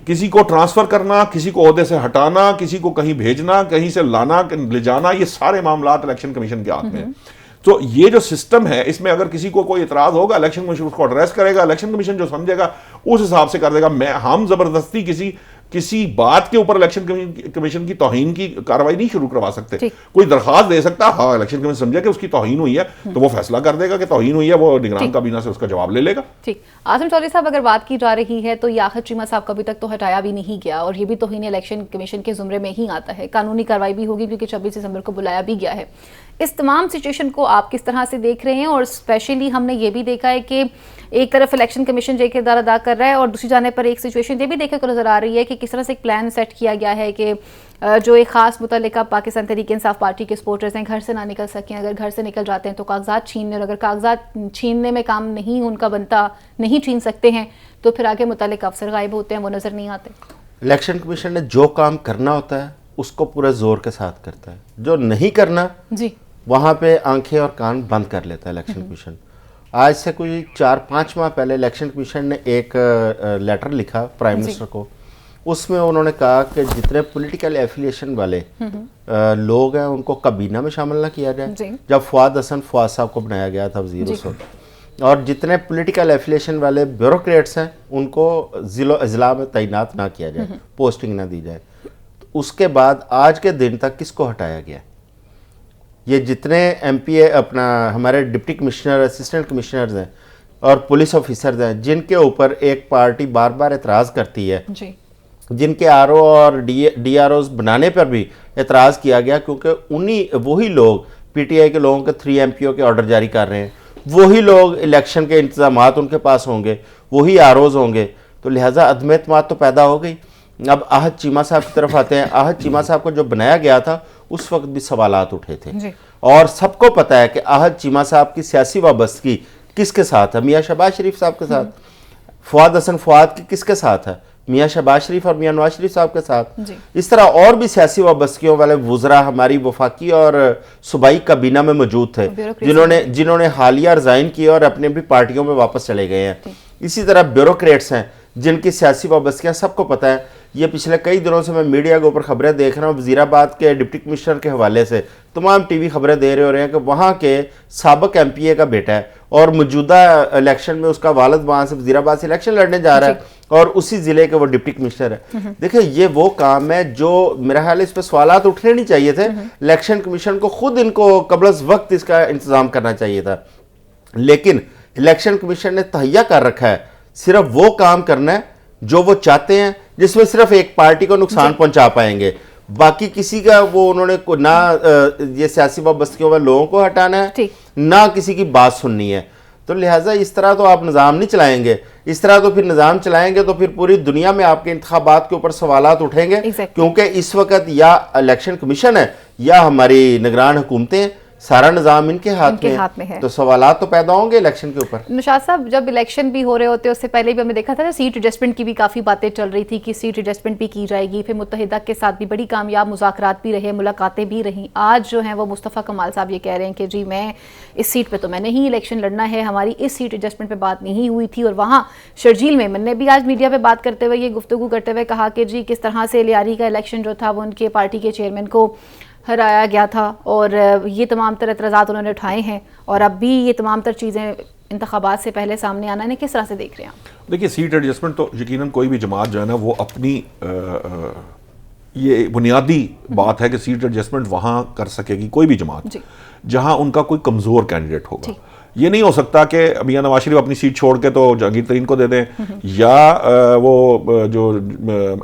किसी को ट्रांसफर करना, किसी को ओहदे से हटाना, किसी को कहीं भेजना, कहीं से लाना, ले जाना, ये सारे मामलात इलेक्शन कमीशन के हाथ में है। तो ये जो सिस्टम है, इसमें अगर किसी को कोई इतराज होगा, इलेक्शन कमीशन उसको एड्रेस करेगा, इलेक्शन कमीशन जो समझेगा उस हिसाब से कर देगा। हम जबरदस्ती किसी बात के ऊपर इलेक्शन कमीशन की तौहीन की कार्रवाई नहीं शुरू करवा सकते। कोई दरखास्त दे सकता, हाँ इलेक्शन कमीशन समझे कि उसकी तौहीन हुई है तो वो फैसला कर देगा कि तौहीन हुई है, वो निगरान काबीना से उसका जवाब ले लेगा। ठीक। आज़म चौधरी साहब, अगर बात की जा रही है तो आहद चीमा साहब का अभी तक तो हटाया भी नहीं गया और ये भी तौहीन इलेक्शन कमीशन के जुमरे में ही आता है। कानूनी कार्रवाई भी होगी क्योंकि 26 दिसंबर को बुलाया भी गया है। इस तमाम सिचुएशन को आप किस तरह से देख रहे हैं? और स्पेशली हमने ये भी देखा है कि एक तरफ इलेक्शन कमीशन जो किरदार अदा कर रहा है और दूसरी जाने पर एक सिचुएशन ये भी देखने को नजर आ रही है कि किस तरह से एक प्लान सेट किया गया है कि जो एक खास मुतल्लिका पाकिस्तान तहरीक इंसाफ पार्टी के सपोर्टर्स हैं घर से ना निकल सकें, अगर घर से निकल जाते हैं तो कागजात छीनने, और अगर कागजात छीनने में काम नहीं उनका बनता, नहीं छीन सकते हैं तो फिर आगे मुतल्लिका अफसर गायब होते हैं, वो नजर नहीं आते। इलेक्शन कमीशन ने जो काम करना होता है उसको पूरे जोर के साथ करता है, जो नहीं करना जी वहाँ पे आंखें और कान बंद कर लेता है इलेक्शन कमीशन। आज से कोई 4-5 माह पहले इलेक्शन कमीशन ने एक लेटर लिखा प्राइम मिनिस्टर को, उसमें उन्होंने कहा कि जितने पॉलिटिकल एफिलिएशन वाले लोग हैं उनको काबीना में शामिल ना किया जाए, जब फवाद हसन फवाद साहब को बनाया गया था वज़ीर उस वक्त, और जितने पॉलिटिकल एफिलिएशन वाले ब्यूरोक्रेट्स हैं उनको ज़िला में तैनात ना किया जाए, पोस्टिंग ना दी जाए। तो उसके बाद आज के दिन तक किसको हटाया गया? ये जितने MPA अपना हमारे डिप्टी कमिश्नर, असिस्टेंट कमिश्नर्स हैं और पुलिस ऑफिसर्स हैं जिनके ऊपर एक पार्टी बार बार एतराज़ करती है, जिनके RO और DROs बनाने पर भी एतराज़ किया गया, क्योंकि वही लोग PTI के लोगों के 3 MPO के ऑर्डर जारी कर रहे हैं, वही लोग इलेक्शन के इंतजामात उनके पास होंगे, वही ROs होंगे, तो लिहाजा अदम एतमाद तो पैदा हो गई। अब आहद चीमा साहब की तरफ आते हैं। आहद चीमा साहब को जो बनाया गया था उस वक्त भी सवालात उठे थे और सबको पता है कि आहद चीमा साहब की सियासी वाबस्तगी किसके साथ है? मियाँ शहबाज शरीफ साहब के साथ। फवाद हसन फवाद की किसके साथ है? मियाँ शहबाज शरीफ और मियाँ नवाज शरीफ साहब के साथ। इस तरह और भी सियासी वाबस्तगियों वाले वुज़रा हमारी वफाकी और सूबाई काबीना में मौजूद थे जिन्होंने हालिया रिजाइन किया और अपने भी पार्टियों में वापस चले गए हैं। इसी तरह ब्यूरोक्रेट्स हैं जिनकी सियासी वाबस्तगियाँ सबको पता है। ये पिछले कई दिनों से मैं मीडिया के ऊपर खबरें देख रहा हूँ, वज़ीराबाद के डिप्टी कमिश्नर के हवाले से तमाम TV खबरें दे रहे हैं कि वहाँ के साबिक MPA का बेटा है और मौजूदा इलेक्शन में उसका वालिद वहाँ से वज़ीराबाद से इलेक्शन लड़ने जा रहा है और उसी ज़िले के वो डिप्टी कमिश्नर है। देखिए ये वो काम है जो मेरा ख्याल इस पर सवालात उठने नहीं चाहिए थे। इलेक्शन कमीशन को खुद इनको कबल वक्त इसका इंतज़ाम करना चाहिए था, लेकिन इलेक्शन कमीशन ने तहैया कर रखा है सिर्फ वो काम करना है जो वो चाहते हैं, जिसमें सिर्फ एक पार्टी को नुकसान पहुंचा पाएंगे, बाकी किसी का वो उन्होंने ना ये सियासी वाबस्तगियों वाले लोगों को हटाना है ना किसी की बात सुननी है। तो लिहाजा इस तरह तो आप निज़ाम नहीं चलाएंगे। इस तरह तो फिर निज़ाम चलाएंगे तो फिर पूरी दुनिया में आपके इंतखाबात के ऊपर सवालात उठेंगे, क्योंकि इस वक्त या इलेक्शन कमीशन है या हमारी निगरान हुकूमतें, सारा निज़ाम इनके हाथ में है। तो सवालात तो पैदा होंगे इलेक्शन के ऊपर। निशात साहब, जब इलेक्शन भी हो रहे होते उससे पहले भी हमने देखा था सीट एडजस्टमेंट की भी काफ़ी बातें चल रही थी कि सीट एडजस्टमेंट भी की जाएगी, फिर मुत्तहिदा के साथ भी बड़ी कामयाब मुज़ाकरात भी रहे, मुलाकातें भी रहीं। आज जो हैं वो मुस्तफ़ा कमाल साहब ये कह रहे हैं कि जी मैं इस सीट पर तो मैंने ही इलेक्शन लड़ना है, हमारी इस सीट एडजस्टमेंट पर बात नहीं हुई थी। और वहाँ शर्जील में मैंने भी आज मीडिया पर बात करते हुए ये गुफ्तगू करते हुए कहा कि जी किस तरह से लियारी का इलेक्शन जो था वो उनके पार्टी के चेयरमैन को हराया गया था और ये तमाम तर एतराज़ात उन्होंने उठाए हैं और अब भी ये तमाम तर चीज़ें इंतखाबात से पहले सामने आना है। किस तरह से देख रहे हैं आप? देखिए सीट एडजस्टमेंट तो यकीनन कोई भी जमात जो है ना वो अपनी ये बुनियादी बात है कि सीट एडजस्टमेंट वहाँ कर सकेगी कोई भी जमात जहाँ उनका कोई कमज़ोर कैंडिडेट होगा। ये नहीं हो सकता कि मियां नवाज शरीफ अपनी सीट छोड़ के तो जहांगीर तरीन को दे दें या वो जो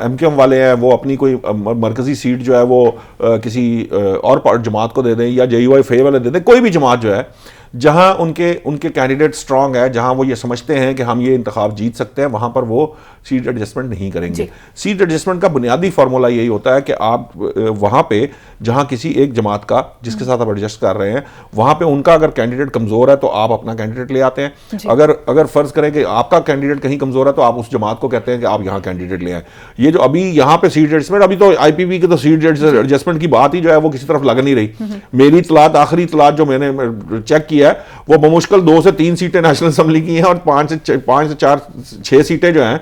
MQM वाले हैं वो अपनी कोई मरकजी सीट जो है वो किसी और जमात को दे दें या JUIF वाले दे दें। कोई भी जमात जो है जहां उनके कैंडिडेट स्ट्रांग है, जहां वो ये समझते हैं कि हम ये इंतखाब जीत सकते हैं, वहां पर वो सीट एडजस्टमेंट नहीं करेंगे। सीट एडजस्टमेंट का बुनियादी फार्मूला यही होता है कि आप वहां पे जहां किसी एक जमात का जिसके साथ आप एडजस्ट कर रहे हैं वहां पे उनका अगर कैंडिडेट कमजोर है तो आप अपना कैंडिडेट ले आते हैं। अगर फर्ज करें कि आपका कैंडिडेट कहीं कमजोर है तो आप उस जमात को कहते हैं कि आप यहाँ कैंडिडेट ले आए। ये जो अभी यहाँ पे सीट एडजस्टमेंट, अभी तो IPP की तो सीट एडजस्टमेंट की बात ही जो है वो किसी तरफ लग नहीं रही। मेरी इतलात, आखिरी इतलात जो मैंने चेक किया है वो बमुश्किल 2 से 3 सीटें नेशनल असेंबली की हैं और 5 से 4 6 सीटें जो हैं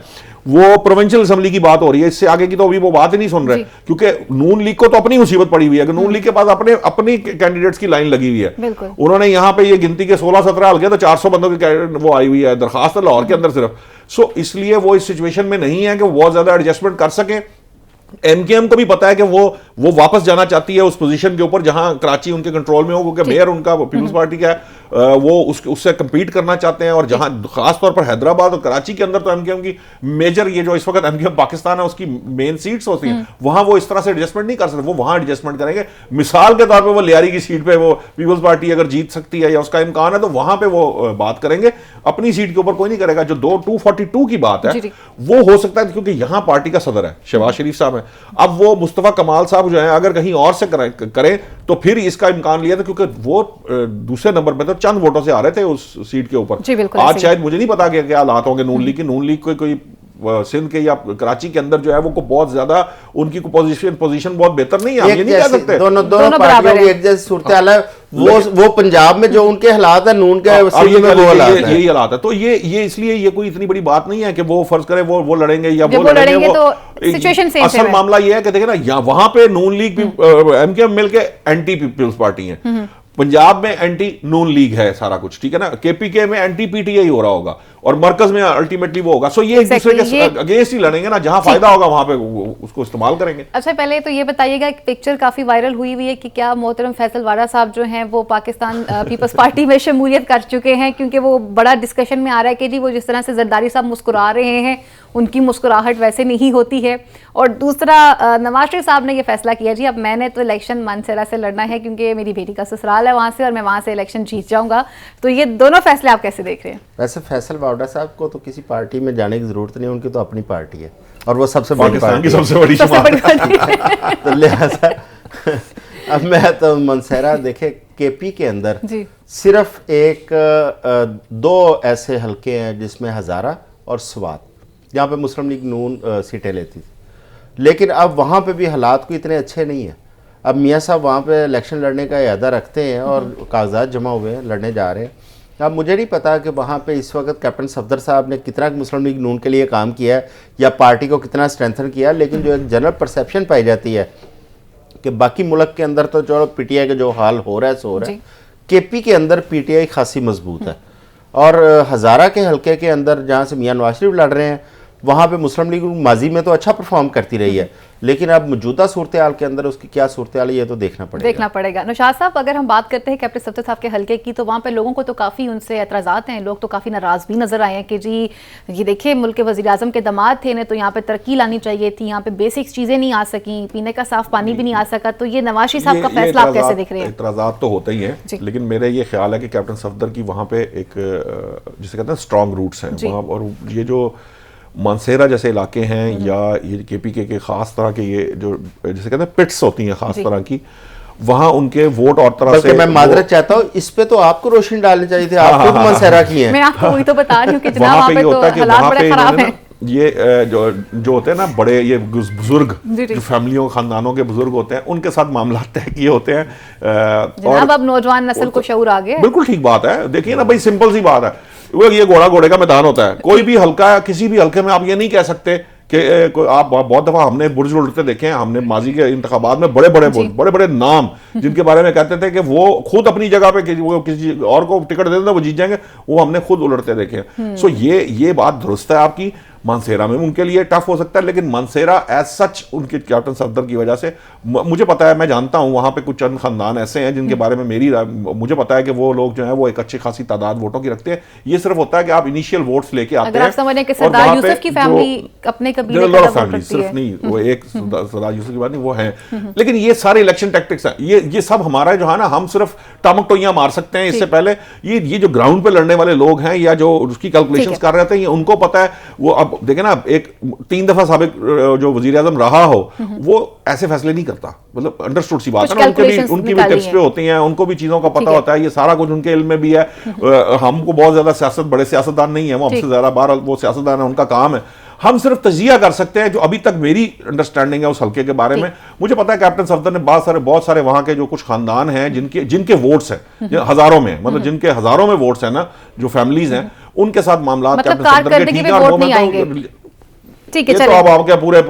वो प्रोविंशियल असेंबली की बात हो रही है। इससे आगे की तो अभी वो बात ही नहीं सुन रहे, क्योंकि नून लीग को तो अपनी मुसीबत पड़ी हुई है कि नून लीग के पास अपनी कैंडिडेट्स की लाइन लगी हुई है। उन्होंने यहाँ पे ये गिनती के 16-17 हल्के तो 400 बंदों की वो आई हुई है दरखास्त लाहौर के अंदर सिर्फ। सो इसलिए वो इस सिचुएशन में नहीं है कि वो बहुत ज्यादा एडजस्टमेंट कर सके। MKM को भी पता है कि वो वापस जाना चाहती है उस पोजीशन के ऊपर जहां कराची उनके कंट्रोल में हो, क्योंकि मेयर उनका पीपल्स पार्टी का है, वो उससे कम्पीट करना चाहते हैं। और जहां खासतौर पर हैदराबाद और कराची के अंदर तो MKM की मेजर, ये जो इस वक्त MKM पाकिस्तान है उसकी मेन सीट्स होती हैं, वहां वो इस तरह से एडजस्टमेंट नहीं कर सकते, वो वहां एडजस्टमेंट करेंगे। मिसाल के तौर पर वो लियारी की सीट पे वो पीपल्स पार्टी अगर जीत सकती है या उसका इम्कान है तो वहां पे वो बात करेंगे, अपनी सीट के ऊपर कोई नहीं करेगा। जो 242 की बात है वो हो सकता है क्योंकि यहां पार्टी का सदर है शहबाज शरीफ साहब है। अब वो मुस्तफा कमाल साहब जो है अगर कहीं और से करें तो फिर इसका इम्कान लिया था, क्योंकि वो दूसरे नंबर पे तो चंद वोटों से आ रहे थे उस सीट के ऊपर। आज शायद मुझे नहीं पता कि क्या हालात होंगे नून लीग की। नून लीग कोई सिंध के या कराची के अंदर जो है वो को बहुत ज्यादा उनकी पोजीशन बहुत बेहतर नहीं है, ये नहीं कह सकते। दोनों पार्टियों की एक जैसी सूरत हाल है। वो पंजाब में जो उनके हालात है, नून के सिंध में वो हालात है, यही हालात है। तो ये इसलिए ये कोई इतनी बड़ी बात नहीं है कि वो फर्ज करें वो लड़ेंगे या वो लड़ेंगे, तो सिचुएशन सेम असल मामला ये है कि देखिए ना, वहां पे नून लीग एमकेएम मिलके एंटी पीपल्स पार्टी है, पंजाब में एंटी नून लीग है सारा कुछ, ठीक है ना, केपीके में एंटी पीटीआई हो रहा होगा और मरकज में अल्टीमेटली वो होगा। सो ये एक दूसरे के अगेंस्ट ही लड़ेंगे ना, जहां फायदा होगा वहां पे उसको इस्तेमाल करेंगे। अच्छा, पहले तो ये बताइएगा, एक पिक्चर काफी वायरल हुई है कि क्या मोहतरम फैसल वाडा साहब जो हैं वो पाकिस्तान पीपल्स पार्टी में शमूलियत कर चुके हैं, क्योंकि वो बड़ा डिस्कशन में आ रहा है कि जी वो जिस तरह से जरदारी साहब मुस्कुरा रहे हैं उनकी मुस्कुराहट वैसे नहीं होती है। और दूसरा, नवाज शरीफ साहब ने ये फैसला किया जी अब मैंने तो इलेक्शन मानसरा से लड़ना है क्योंकि मेरी बेटी का ससुराल है वहां से और मैं वहां से इलेक्शन जीत जाऊंगा। तो ये दोनों फैसले आप कैसे देख रहे हैं? वैसे फैसल वाडा साहब को तो किसी पार्टी में जाने की जरूरत नहीं, उनकी तो अपनी पार्टी है और वो सबसे बड़ी पार्टी, सबसे बड़ी है। तो लिहाजा अब मैं तो मनसेरा देखे केपी के अंदर सिर्फ दो ऐसे हलके हैं जिसमें हजारा और स्वात, जहाँ पे मुस्लिम लीग नून सीटें लेती थी, लेकिन अब वहाँ पे भी हालात को इतने अच्छे नहीं है। अब मियाँ साहब वहाँ पे इलेक्शन लड़ने का इरादा रखते हैं और कागजात जमा हुए हैं, लड़ने जा रहे हैं। अब मुझे नहीं पता कि वहाँ पे इस वक्त कैप्टन सफदर साहब ने कितना मुस्लिम लीग नून के लिए काम किया है या पार्टी को कितना स्ट्रेंथन किया, लेकिन जो एक जनरल परसेप्शन पाई जाती है कि बाकी मुल्क के अंदर तो चलो पीटीआई का जो हाल हो रहा है सो रहा है, केपी के अंदर पीटीआई खासी मजबूत है। और हज़ारा के हलके के अंदर जहाँ से मियाँ नवाज शरीफ लड़ रहे हैं वहाँ पे मुस्लिम लीग माजी में तो अच्छा परफॉर्म करती रही है, लेकिन अब मौजूदा सूरत हाल के अंदर उसकी क्या सूरत हाल है ये तो देखना पड़ेगा। नौशाद साहब, अगर हम बात करते हैं कैप्टन सफदर साहब के हलके की, तो वहाँ पे लोगों को तो काफ़ी उनसे एतराज़ात हैं, लोग तो काफ़ी नाराज़ भी नजर आए हैं कि जी ये देखिए मुल्क के वज़ीर आज़म के दामाद थे ने तो यहाँ पे तरक्की लानी चाहिए थी, यहाँ पे बेसिक्स चीज़ें नहीं आ सकी, पीने का साफ पानी भी नहीं आ सका। तो ये नवाज शरीफ साहब का फैसला आप कैसे देख रहे हैं? एतराज़ात तो होते ही हैं, लेकिन मेरा ये ख्याल है कि कैप्टन सफदर की वहाँ पे एक जिसे कहते हैं स्ट्रॉन्ग रूट्स हैं वहाँ, और ये जो मानसेरा जैसे इलाके हैं या ये केपीके के खास तरह के ये जो जैसे कहते हैं पिट्स होती हैं खास तरह की, वहाँ उनके वोट और तरह से मैं माजरत चाहता हूँ, इस पे तो आपको रोशनी डालनी चाहिए थी, आप खुद मानसेरा की हैं। मैं आपको वही तो बता रही हूँ कि जनाब वहाँ पे तो हालात बड़े खराब हैं। ये जो होते हैं ना बड़े ये बुजुर्ग जो फैमिलियों खानदानों के बुजुर्ग होते हैं उनके साथ मामला तय किए होते हैं। और अब नौजवान नस्ल को शऊर आ गया। बिल्कुल ठीक बात है। देखिए ना भाई, सिंपल सी बात है, वो ये घोड़ा घोड़े का मैदान होता है। कोई भी हल्का, किसी भी हल्के में आप ये नहीं कह सकते कि आप बहुत दफा हमने बुर्ज उड़ते देखे हैं, हमने माजी के इंतखाबात में बड़े बड़े नाम जिनके बारे में कहते थे कि वो खुद अपनी जगह पे वो किसी और को टिकट दे देते वो जीत जाएंगे, वो हमने खुद उलटते देखे। सो ये बात दुरुस्त है आपकी। मानसेरा में उनके लिए टफ हो सकता है, लेकिन मानसेरा एज सच उनके कैप्टन सफदर की वजह से मुझे पता है, मैं जानता हूं वहां पे कुछ चंद खानदान ऐसे हैं जिनके बारे में मुझे पता है कि वो लोग जो है वो एक अच्छी खासी तादाद वोटों की रखते हैं। ये सिर्फ होता है कि आप इनिशियल वोट्स लेके आते हैं। सरदार यूसुफ की फैमिली अपने कबीले का वोट करती है, सिर्फ नहीं वो एक सरदार यूसुफ की बात नहीं, वो है, लेकिन ये सारे इलेक्शन टैक्टिक्स हैं। ये सब हमारा जो है ना, हम सिर्फ टामक टोइयां मार सकते हैं। इससे पहले ये जो ग्राउंड पे लड़ने वाले लोग हैं या जो उसकी कैलकुलेशंस कर रहे थे, उनको पता है। वो अब देखे ना, एक 3 दफा साबिक जो वजीर आजम रहा हो वो ऐसे फैसले नहीं करता, मतलब अंडरस्टूड सी बात है ना। उनकी भी टिप्स पे होती हैं, उनको भी चीजों का पता होता है, ये सारा कुछ उनके इल्म में भी है। हमको बहुत ज्यादा सियासत, बड़े सियासतदान नहीं है वो, हमसे ज्यादा बार वो सियासतदान है, उनका काम है। हम सिर्फ तजिया कर सकते हैं जो अभी तक मेरी अंडरस्टैंडिंग है उस हल्के के बारे में। मुझे पता है कैप्टन सफदर ने बहुत सारे वहां के जो कुछ खानदान हैं जिनके वोट्स हैं हजारों में, मतलब जिनके हजारों में वोट्स हैं ना, जो फैमिलीज हैं, उनके साथ मामला कैप्टन सफदर के ठीक है। ठीक है, तो अब आपके पूरे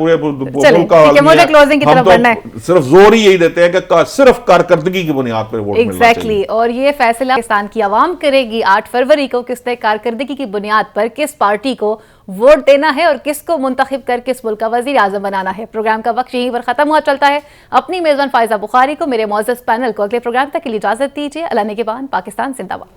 सिर्फ जोर ही यही देते हैं कि सिर्फ कारकर्दगी की बुनियाद पर वोट मिलना चाहिए। और ये फैसला पाकिस्तान की आवाम करेगी 8 फरवरी को, किसने कारकर्दगी की बुनियाद पर किस पार्टी को वोट देना है और किसको मुंतखब कर किस मुल्क का वजीर आजम बनाना है। प्रोग्राम का वक्त यहीं पर खत्म हुआ चलता है। अपनी मेजबान फायजा बुखारी को, मेरे मोअज़्ज़ज़ पैनल को अगले प्रोग्राम तक के लिए इजाजत दीजिए। अल्लाह ने के बाद पाकिस्तान जिंदाबाद।